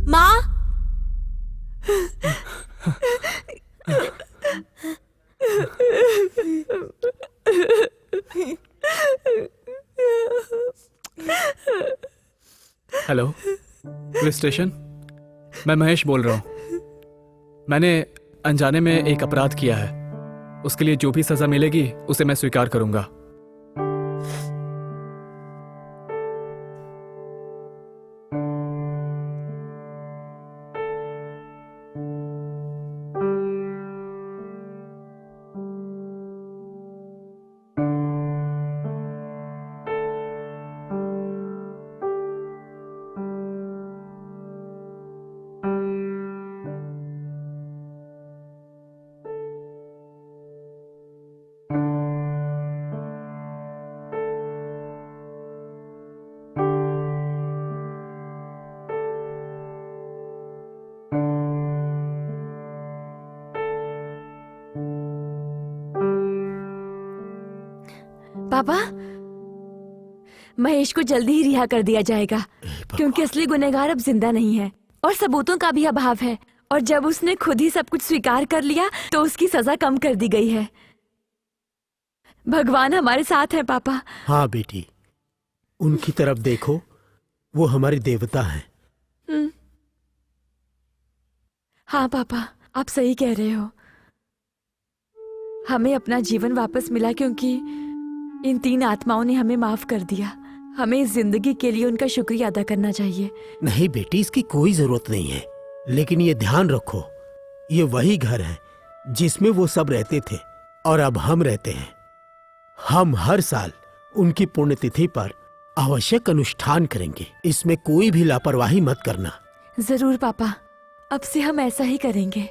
माँ, हेलो, पुलिस स्टेशन। मैं महेश बोल रहा हूँ। मैंने अनजाने में एक अपराध किया है। उसके लिए जो भी सजा मिलेगी उसे मैं स्वीकार करूंगा। पापा, महेश को जल्दी ही रिहा कर दिया जाएगा क्योंकि असली गुनहगार अब जिंदा नहीं है और सबूतों का भी अभाव है। और जब उसने खुद ही सब कुछ स्वीकार कर लिया तो उसकी सजा कम कर दी गई है। भगवान हमारे साथ है पापा। हाँ बेटी, उनकी तरफ देखो, वो हमारे देवता हैं। हाँ पापा, आप सही कह रहे हो। हमें अपना जीवन वापस मिला क्योंकि इन 3 आत्माओं ने हमें माफ कर दिया। हमें इस जिंदगी के लिए उनका शुक्रिया अदा करना चाहिए। नहीं बेटी, इसकी कोई जरूरत नहीं है, लेकिन ये ध्यान रखो, ये वही घर है जिसमें वो सब रहते थे और अब हम रहते हैं। हम हर साल उनकी पुण्यतिथि पर आवश्यक अनुष्ठान करेंगे। इसमें कोई भी लापरवाही मत करना। जरूर पापा, अब से हम ऐसा ही करेंगे।